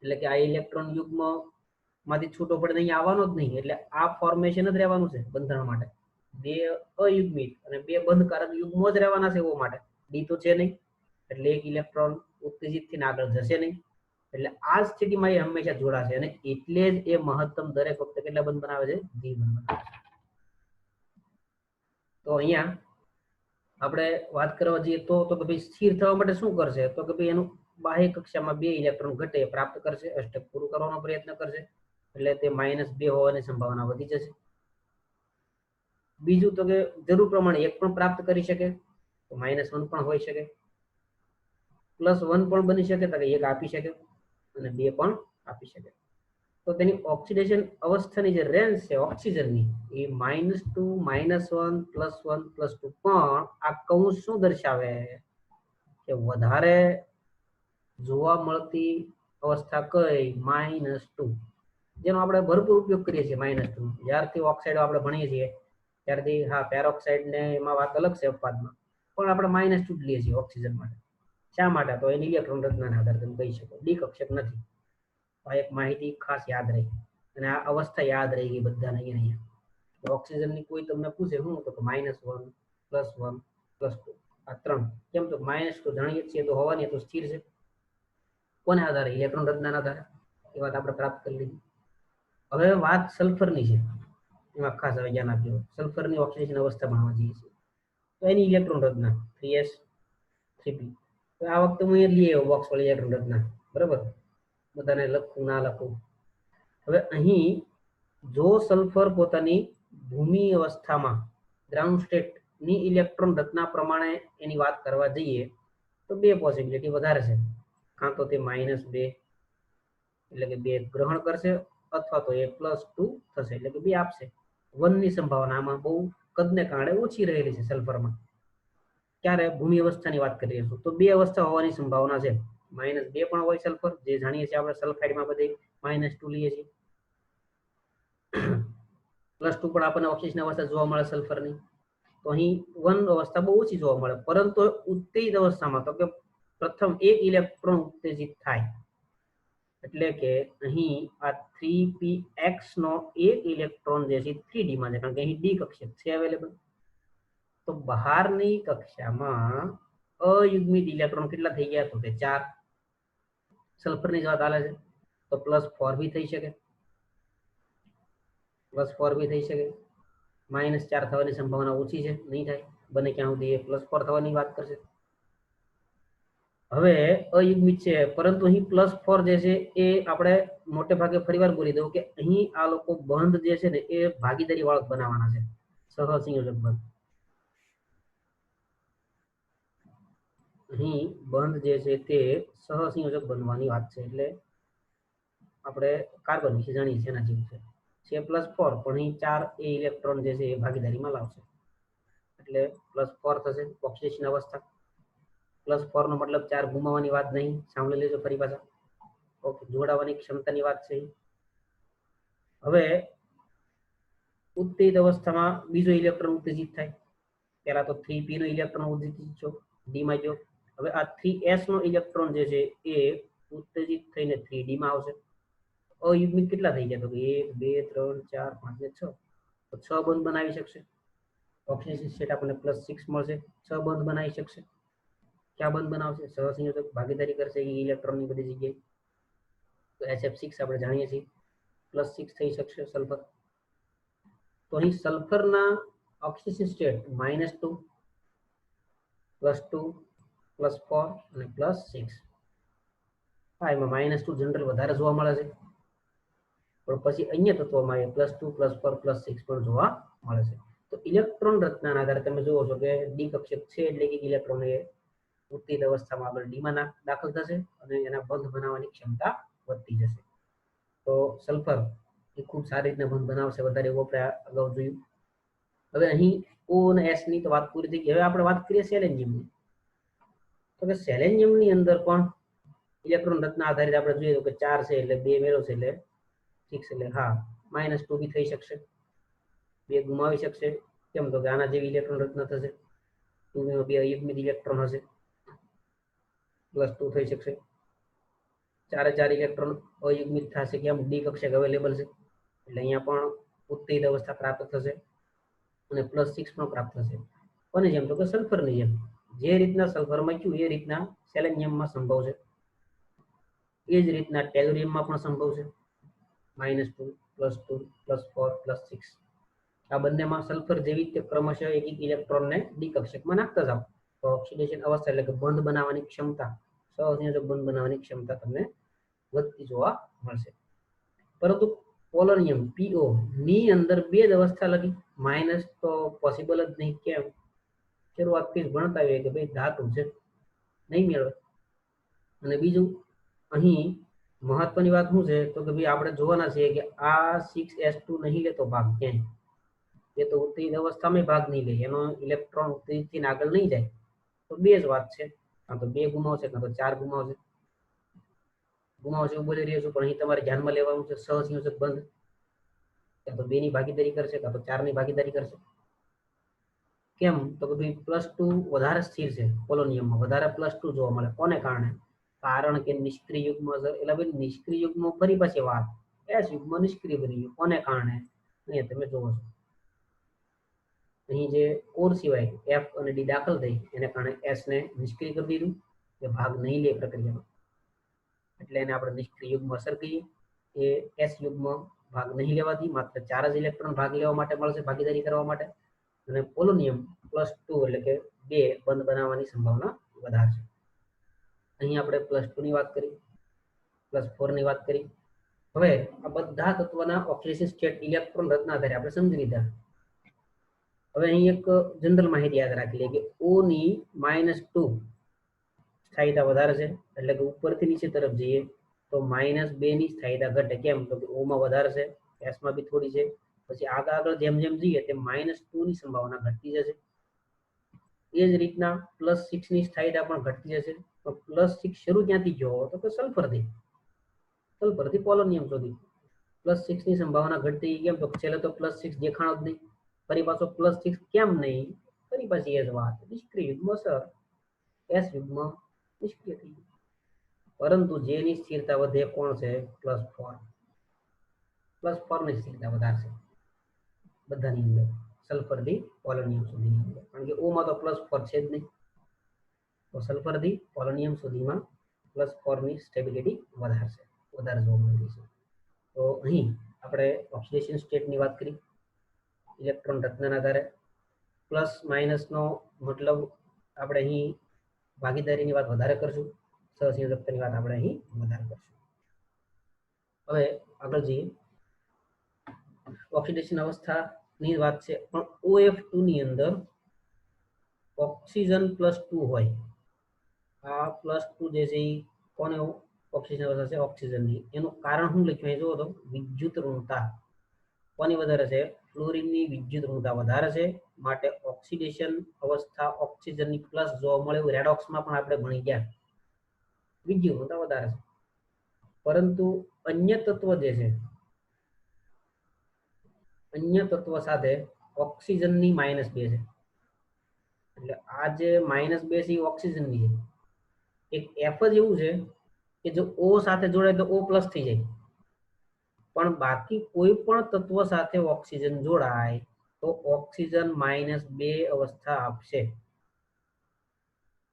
એટલે કે આ ઇલેક્ટ્રોન યુગ્મ માંથી છૂટો પડે અહીં આવવાનો જ નહીં, એટલે આ ફોર્મેશન જ રહેવાનું છે બંધારણ માટે. બે અયુગ્મિત અને બે બંધકારક યુગ્મો જ રહેવાના છે એવો માટે. ડી તો છે નહીં એટલે એક ઇલેક્ટ્રોન ઉત્તેજિત થઈને આગળ જશે નહીં, એટલે આ સ્થિતિમાં એ હંમેશા જોડાશે અને એટલે જ એ મહત્તમ દરેક વખતે કેટલા બંધ બનાવે છે? ડી બંધ બનાવે છે. તો અહીંયા આપણે વાત કરવા જઈએ તો કે ભાઈ સ્થિર થવા માટે શું કરશે? તો કે ભાઈ એનું બાહ્ય કક્ષામાં 2 ઇલેક્ટ્રોન ઘટે પ્રાપ્ત કરશે, અષ્ટક પૂરું કરવાનો પ્રયત્ન કરશે, એટલે તે -2 હોવાની સંભાવના વધી જશે. બીજું તો કે જરૂર પ્રમાણે 1 પણ પ્રાપ્ત કરી શકે તો -1 પણ હોઈ શકે, +1 પણ બની શકે તો 1 આપી શકે અને 2 પણ આપી શકે. તો તેની ઓક્સિડેશન અવસ્થાની જે રેન્જ છે ઓક્સિજનની એ -2 -1 +1 +2 પણ આ કૌંસ શું દર્શાવે કે વધારે જોવા મળતી અવસ્થા કઈ? -2, જેનો આપણે ભરપૂર ઉપયોગ કરીએ છીએ. -2 જ્યારથી ઓક્સાઇડ આપણે ભણીએ છીએ ત્યારથી, હા પેરોક્સાઇડ ને એમાં વાત અલગ છે અપવાદમાં, પણ આપણે -2 જ લઈએ છીએ ઓક્સિજન માટે. શા માટે? તો એની ઇલેક્ટ્રોન રચનાના આધારે તમે કહી શકો ડી કક્ષક નથી. આ એક માહિતી ખાસ યાદ રહી અને આ અવસ્થા યાદ રહી ગઈ બધાને અહીંયા. ઓક્સિજનની કોઈ તમને પૂછે હું તો -1 +1 +2 આ 3. કેમ? તો -2 જાણીએ છીએ તો હોવાની તો સ્થિર છે. કોને આધારે? ઇલેક્ટ્રોન રચનાના આધારે. એ વાત આપણે પ્રાપ્ત કરી લીધી. હવે વાત સલ્ફરની છે, એમાં ખાસ હવે ધ્યાન આપજો. સલ્ફરની ઓક્સિડેશન અવસ્થા ભણવા જઈએ છીએ તો એની ઇલેક્ટ્રોન રચના 3s 3p. તો આ વખતે હું અહીંયા લઈ આવ્યો બોક્સ વાળી ઇલેક્ટ્રોન રચના, બરાબર. બધાને લખું ના લખું. હવે અહીં જો સલ્ફર પોતાની ભૂમિ અવસ્થામાં ગ્રાઉન્ડ સ્ટેટ ની ઇલેક્ટ્રોન રચના પ્રમાણે એની વાત કરવા જઈએ તો બે પોસિબિલિટી વધારે છે. કાં તો તે -2 એટલે કે 2 ગ્રહણ કરશે અથવા તો એ +2 થશે એટલે કે 2 આપશે. 1 ની સંભાવના આમાં બહુ કદને કારણે ઓછી રહેલી છે સલ્ફરમાં. ક્યારે ભૂમિ અવસ્થાની વાત કરીએ તો 2 અવસ્થા હોવાની સંભાવના છે. -2 પણ હોય સલ્ફર, જે જાણીએ છીએ આપણે સલ્ફાઇડમાં બધે -2 લઈએ છીએ. +2 પણ આપણને ઓક્સિજન અવસ્થા જોવા મળે સલ્ફરની. તો અહીં 1 અવસ્થા બહુ ઓછી જોવા મળે. પરંતુ ઉત્તેજિત અવસ્થામાં તો કે પ્રથમ એક ઇલેક્ટ્રોન ઉત્તેજિત થાય એટલે કે અહીં આ 3px નો એક ઇલેક્ટ્રોન જે છે 3d માં છે, કારણ કે અહીં ડી કક્ષક છે અવેલેબલ. તો બહારની કક્ષામાં અયુગ્મિત ઇલેક્ટ્રોન કેટલા થઈ ગયા તો કે 4. સલ્ફરની જ વાત આલે છે તો +4 બી થઈ શકે, +4 બી થઈ શકે. -4 થવાની સંભાવના ઓછી છે, નહીં થાય. બને ક્યાં સુધી એ +4 થવાની વાત કરશે. હવે અયુગ્મિત છે પરંતુ અહીં +4 જે છે એ આપણે મોટે ભાગે ફરીવાર બોલી દઉં કે અહીં આ લોકો બંધ જે છે ને એ ભાગીદારી વાળો બનાવવાના છે, સહસંયોજક બંધ. અહીં બંધ જે છે તે સહસંયોજક બનવાની વાત છે. એટલે આપણે કાર્બન વિશે જાણીએ છીએ એના જેવું છે. +4 પણ અહીં 4 એ ઇલેક્ટ્રોન જે છે એ ભાગીદારીમાં લાવશે એટલે +4 થશે ઓક્સિડેશન અવસ્થા. +4 નો મતલબ 4 ગુમાવવાની વાત નહીં, સાંભળી લેજો ફરી પાછા. ઓકે, જોડાવાની ક્ષમતાની વાત છે. હવે ઉત્તેજિત અવસ્થામાં બીજો ઇલેક્ટ્રોન ઉત્તેજિત થાય. પહેલા તો 3p નો ઇલેક્ટ્રોન ઉત્તેજિત છો, ડી માં ગયો. હવે આ 3s નો ઇલેક્ટ્રોન જે છે એ ઉત્તેજિત થઈને 3d માં આવશે. અયુગ્મિત કેટલા થઈ ગયા તો 1 2 3 4 5 ને 6, તો 6 બંધ બનાવી શકશે. ઓક્સિજન સ્ટેટ આપણને +6 મળશે, 6 બંધ બનાવી શકશે. ક્યાં બંધ બનાવશે? સહસંયોજક ભાગીદારી કરશે એ ઇલેક્ટ્રોનની બધી જગ્યાએ. તો SF6 આપણે જાણીએ છીએ +6 થઈ શકશે સલ્ફર. તો અહીં સલ્ફરના ઓક્સિજન સ્ટેટ -2 +2 +4 અને +6. હા, એમાં -2 જનરલ વધારે જોવા મળે છે, પણ પછી અન્ય તત્વોમાં એ +2 +4 +6 પણ જોવા મળે છે. તો ઇલેક્ટ્રોન રચનાના આધારે તમે જુઓ છો કે ડી કક્ષક છે એટલે કે ઇલેક્ટ્રોન એ ઉત્તેજિત અવસ્થામાં આગળ ડીમાં દાખલ થશે અને એના બંધ બનાવવાની ક્ષમતા વધતી જશે. તો સલ્ફર એ ખૂબ સારી રીતના બંધ બનાવશે, વધારે એવું આપણે અગાઉ જોયું. હવે અહીં O અને S ની તો વાત પૂરી થઈ ગઈ. હવે આપણે વાત કરીએ સેલેનિયમની. તો કે સેલેનિયમની અંદર પણ ઇલેક્ટ્રોન રચના આધારિત આપણે જોઈએ તો કે 4 છે એટલે 2 મેળવશે એટલે 6 એટલે હા -2 બી થઈ શકશે, 2 ગુમાવી શકશે. કેમ તો કે આના જેવી ઇલેક્ટ્રોન રચના થશે, 2 માં 2 અયુગ્મિત ઇલેક્ટ્રોન હશે, +2 થઈ શકશે. 4 ઇલેક્ટ્રોન અયુગ્મિત થશે, કેમ ડી કક્ષક અવેલેબલ છે એટલે અહીંયા પણ ઉત્તેજિત અવસ્થા પ્રાપ્ત થશે અને +6 પણ પ્રાપ્ત થશે. કોની જેમ તો કે સલ્ફરની જેમ. જે રીતના સલ્ફરમાં ક્યુ એ રીતના સેલેનિયમમાં સંભવ છે, એ જ રીતના ટેલુરિયમમાં પણ સંભવ છે. -2 +2 +4 +6 આ બંનેમાં સલ્ફર જેવી ક્રમશઃ એક ઇલેક્ટ્રોનને ડી કક્ષકમાં નાખતા જાવ તો ઓક્સિડેશન અવસ્થા એટલે કે બંધ બનાવવાની ક્ષમતા, સહસંયોજક બંધ બનાવવાની ક્ષમતા તમને વધતી જોવા મળશે. પરંતુ પોલોનિયમ PO ની અંદર 2 જ અવસ્થા લગી માઇનસ તો પોસિબલ જ નહીં. કેમ? શરૂઆતથી જ ભણતા હોય કે ભાઈ ધાતુ છે, નહીં મેળવે. અને બીજું અહીં મહત્વની વાત શું છે તો કે ભાઈ આપણે જોવાના છીએ કે આ 6s2 નહીં લેતો ભાગ ક્યાંય, એ તો ઉત્તેજિત અવસ્થામાં ભાગ નહીં લે, એનો ઇલેક્ટ્રોન ઉત્તેજિતથી આગળ નહીં જાય. તો 2 જ વાત છે, કાં તો 2 ગુમાવશે કાં તો 4 ગુમાવશે. ગુમાવશે એવું બોલી રહ્યો છું, પણ અહીં તમારે ધ્યાનમાં લેવાનું છે સહસંયોજક બંધ કાં તો 2 ની ભાગીદારી કરશે કાં તો 4 ની ભાગીદારી કરશે. કેમ તો કે ભાઈ +2 વધારે સ્થિર છે, પોલોનિયમમાં વધારે +2 જોવા મળે. કોને કારણે? કારણ કે નિષ્ક્રિય યુગ્મ એટલે ભાઈ નિષ્ક્રિય યુગ્મ ફરી પાછી વાત S યુગ્મ નિષ્ક્રિય બની ગયું. કોને કારણે? અહીંયા તમે જોવો છો અહીં જે કોર સિવાય F અને D દાખલ થઈ એને કારણે S ને નિષ્ક્રિય કરી દીધું, એ ભાગ નહીં લે પ્રક્રિયામાં, એટલે એને આપણે નિષ્ક્રિય યુગ્મ અસર કહીએ. એ S યુગ્મ ભાગ નહીં લેવાથી માત્ર 4 જ ઇલેક્ટ્રોન ભાગ લેવા માટે મળશે, ભાગીદારી કરવા માટે. અને પોલોનિયમ +2 એટલે કે 2 બંધ બનાવવાની સંભાવના વધારે છે. અહીં આપણે +2 ની વાત કરી, +4 ની વાત કરી। હવે આ બધા તત્વના ઓક્સિડેશન સ્ટેટ ઇલેક્ટ્રોન રચના આધારે આપણે સમજી લીધા। હવે અહીં એક જનરલ માહિતી યાદ રાખી લે કે O ની -2 સ્થાયીતા વધારે છે, એટલે કે ઉપરથી નીચે તરફ જઈએ તો -2 ની સ્થાયીતા ઘટે। કેમ? તો કે O માં વધારે છે, S માં બી થોડી છે, પછી આગળ જેમ જેમ જઈએ તેમ -2 ની સંભાવના ઘટતી જશે। એ જ રીતના +6 ની સ્થાયીતા પણ ઘટતી જશે। તો +6 શરૂ ક્યાંથી ગયો? તો કે સલ્ફરથી પોલોનિયમ સુધી। +6 ની સંભાવના ઘટતી કેમ? તો છેલ્લે તો +6 દેખાણો જ નહીં, ફરી પાછો +6 કેમ નહીં? ફરી પાછી એ જ વાત, નિષ્ક્રિય યુગ્મ અસર, S યુગ્મ નિષ્ક્રિય થઈ ગયું। પરંતુ જેની સ્થિરતા વધે કોણ છે? +4 ની સ્થિરતા વધારશે બધાની અંદર, સલ્ફરથી પોલોનિયમ સુધીની અંદર, કારણ કે O માં તો +4 છે જ નહીં। તો સલ્ફરથી પોલોનિયમ સુધીમાં +4 ની સ્ટેબિલિટી વધારે જોવા મળી છે। તો અહીં આપણે ઓક્સિડેશન સ્ટેટની વાત કરી, ઇલેક્ટ્રોન રચનાના આધારે। પ્લસ માઇનસનો મતલબ આપણે અહીં ભાગીદારીની વાત વધારે કરશું, સહસંયોજકતાની વાત આપણે અહીં વધારે કરશું। હવે આગળ જઈએ, ઓક્સિડેશન અવસ્થાની વાત છે, પણ OF2 ની અંદર ઓક્સિજન +2 હોય, આ +2 જે છે એ કોને ઓક્સિજન અવસ્થા છે? ઓક્સિજનની। એનું કારણ શું લખ્યું અહીં? જુઓ તો વિદ્યુત ઋણતા કોની વધારે છે? ફ્લોરિનની વિદ્યુત ઋણતા વધારે છે, માટે ઓક્સિડેશન અવસ્થા ઓક્સિજનની પ્લસ જોવા મળે એવું રેડોક્સમાં પણ આપણે ભણી ગયા, વિદ્યુત ઋણતા વધારે છે। પરંતુ અન્ય તત્વ જે છે, અન્ય તત્વ સાથે ઓક્સિજનની -2 છે, એટલે આ જે -2 છે એ ઓક્સિજનની છે। એક F જ એવું છે કે જો O સાથે જોડાય તો O+ થઈ જાય, પણ બાકી કોઈ પણ તત્વ સાથે ઓક્સિજન જોડાય તો ઓક્સિજન -2 અવસ્થા આપશે।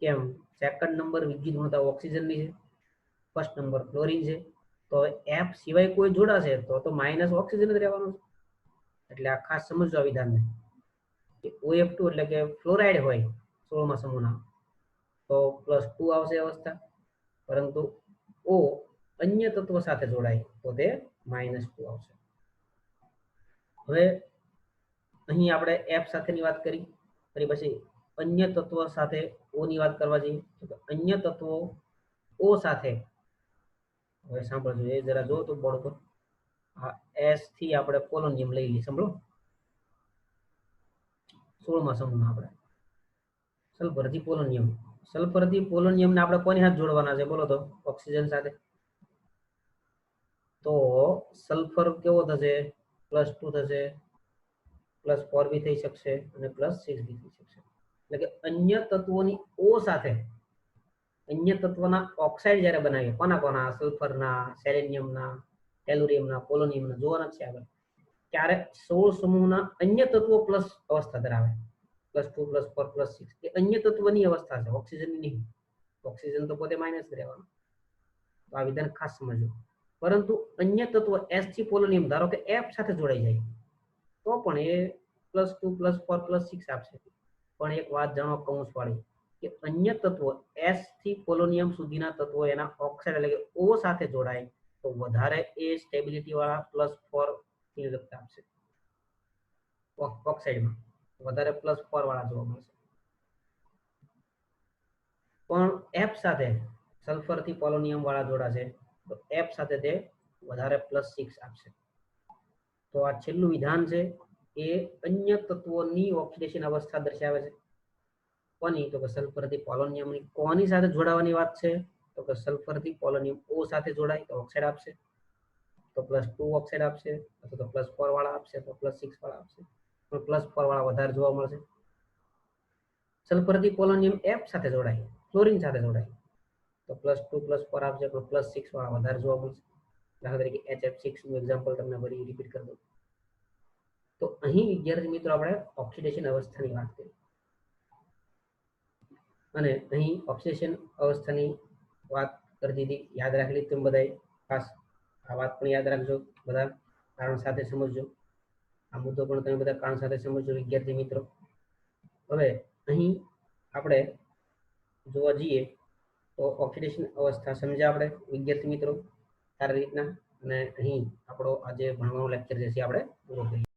કેમ? સેકન્ડ નંબર વિદ્યુત ઋણતા ઓક્સિજનની છે, ફર્સ્ટ નંબર ક્લોરીન છે, તો F સિવાય કોઈ જોડાશે તો માઇનસ ઓક્સિજન જ રહેવાનું છે। એટલે આ ખાસ સમજજો આ વિધાનને, કે OF2 એટલે કે ફ્લોરાઇડ હોય 16મા સમૂહના તો +2 આવશે અવસ્થા, પરંતુ O અન્ય તત્વ સાથે જોડાય તો તે -2 આવશે। હવે અહીં આપણે F સાથેની વાત કરી, ફરી પછી અન્ય તત્વ સાથે O ની વાત કરવા જઈએ તો અન્ય તત્વો O સાથે, હવે સાંભળજો, એ જરા જો તો બોર્ડ પર, આ S થી આપણે પોલોનિયમ લઈ લઈએ, સાંભળો, 16મા સમૂહના આપણે સલ્ફરથી પોલોનિયમને આપણે કોની સાથે જોડવાના છે? બોલો તો, ઓક્સિજન સાથે। તો સલ્ફર કેવો થશે? +2 થશે, +4 બી થઈ શકશે અને +6 બી થઈ શકશે। એટલે કે અન્ય તત્વોની O સાથે અન્ય તત્વના ઓક્સાઇડ જ્યારે બનાવીએ, કોના સલ્ફરના, સેલેનિયમના, ટેલુરિયમના, પોલોનિયમના, જોવાના છે આગળ, ત્યારે 16 સમૂહના અન્ય તત્વો પ્લસ અવસ્થા ધરાવે, +2 +4 +6 એ અન્ય તત્વની અવસ્થા છે, ઓક્સિજનની નહીં। ઓક્સિજન તો પોતે માઇનસ રહેવાનું, તો આ વિધાન ખાસ સમજજો। પરંતુ અન્ય તત્વ S થી પોલોનિયમ ધારો કે F સાથે જોડાઈ જાય તો પણ એ +2 +4 +6 આપશે। પણ એક વાત જાણો કૌંસવાળી, કે અન્ય તત્વો S થી પોલોનિયમ સુધીના તત્વો એના ઓક્સાઇડ એટલે કે O સાથે જોડાય તો વધારે એ સ્ટેબિલિટી વાળા +4 સંયોજકતા આપશે, ઓક્સાઇડમાં વધારે +4 વાળા જોવા મળશે। પણ F સાથે સલ્ફરથી પોલોનિયમ વાળા જોડાશે તો F સાથે તે વધારે +6 આપશે। તો આ છેલ્લું વિધાન છે એ અન્ય તત્વોની ઓક્સિડેશન અવસ્થા દર્શાવે છે। કોની? તો કે સલ્ફરથી પોલોનિયમની। કોની સાથે જોડાવાની વાત છે? તો કે સલ્ફરથી પોલોનિયમ O સાથે જોડાય તો ઓક્સાઇડ આપશે, તો +2 ઓક્સાઇડ આપશે, અથવા તો +4 વાળા આપશે, તો +6 વાળા આપશે, પણ +4 વાળા વધારે જોવા મળશે। સલ્ફરથી પોલોનિયમ F સાથે જોડાય, ક્લોરીન સાથે જોડાય તો +2 +4 આપશે, પણ +6 વાળા વધારે જોવા મળશે। દાખલા તરીકે HF6 નું એક્ઝામ્પલ તમને ફરી રિપીટ કરી દઉં। તો અહીં વિદ્યાર્થી મિત્રો આપણે ઓક્સિડેશન અવસ્થાની વાત કરી, અને અહીં ઓક્સિડેશન અવસ્થાની વાત કરી દીધી, યાદ રાખી લીધી તમે બધાએ, ખાસ આ વાત પણ યાદ રાખજો બધા, કારણ સાથે સમજજો, આ મુદ્દો પણ તમે બધા કારણ સાથે સમજજો વિદ્યાર્થી મિત્રો। હવે અહીં આપણે જોવા જઈએ તો ઓક્સિડેશન અવસ્થા સમજ્યા આપણે વિદ્યાર્થી મિત્રો। સારી રીતના. અને અહીં આપણો આજે ભણવાનો લેક્ચર જે છે આપણે પૂરો કરીએ.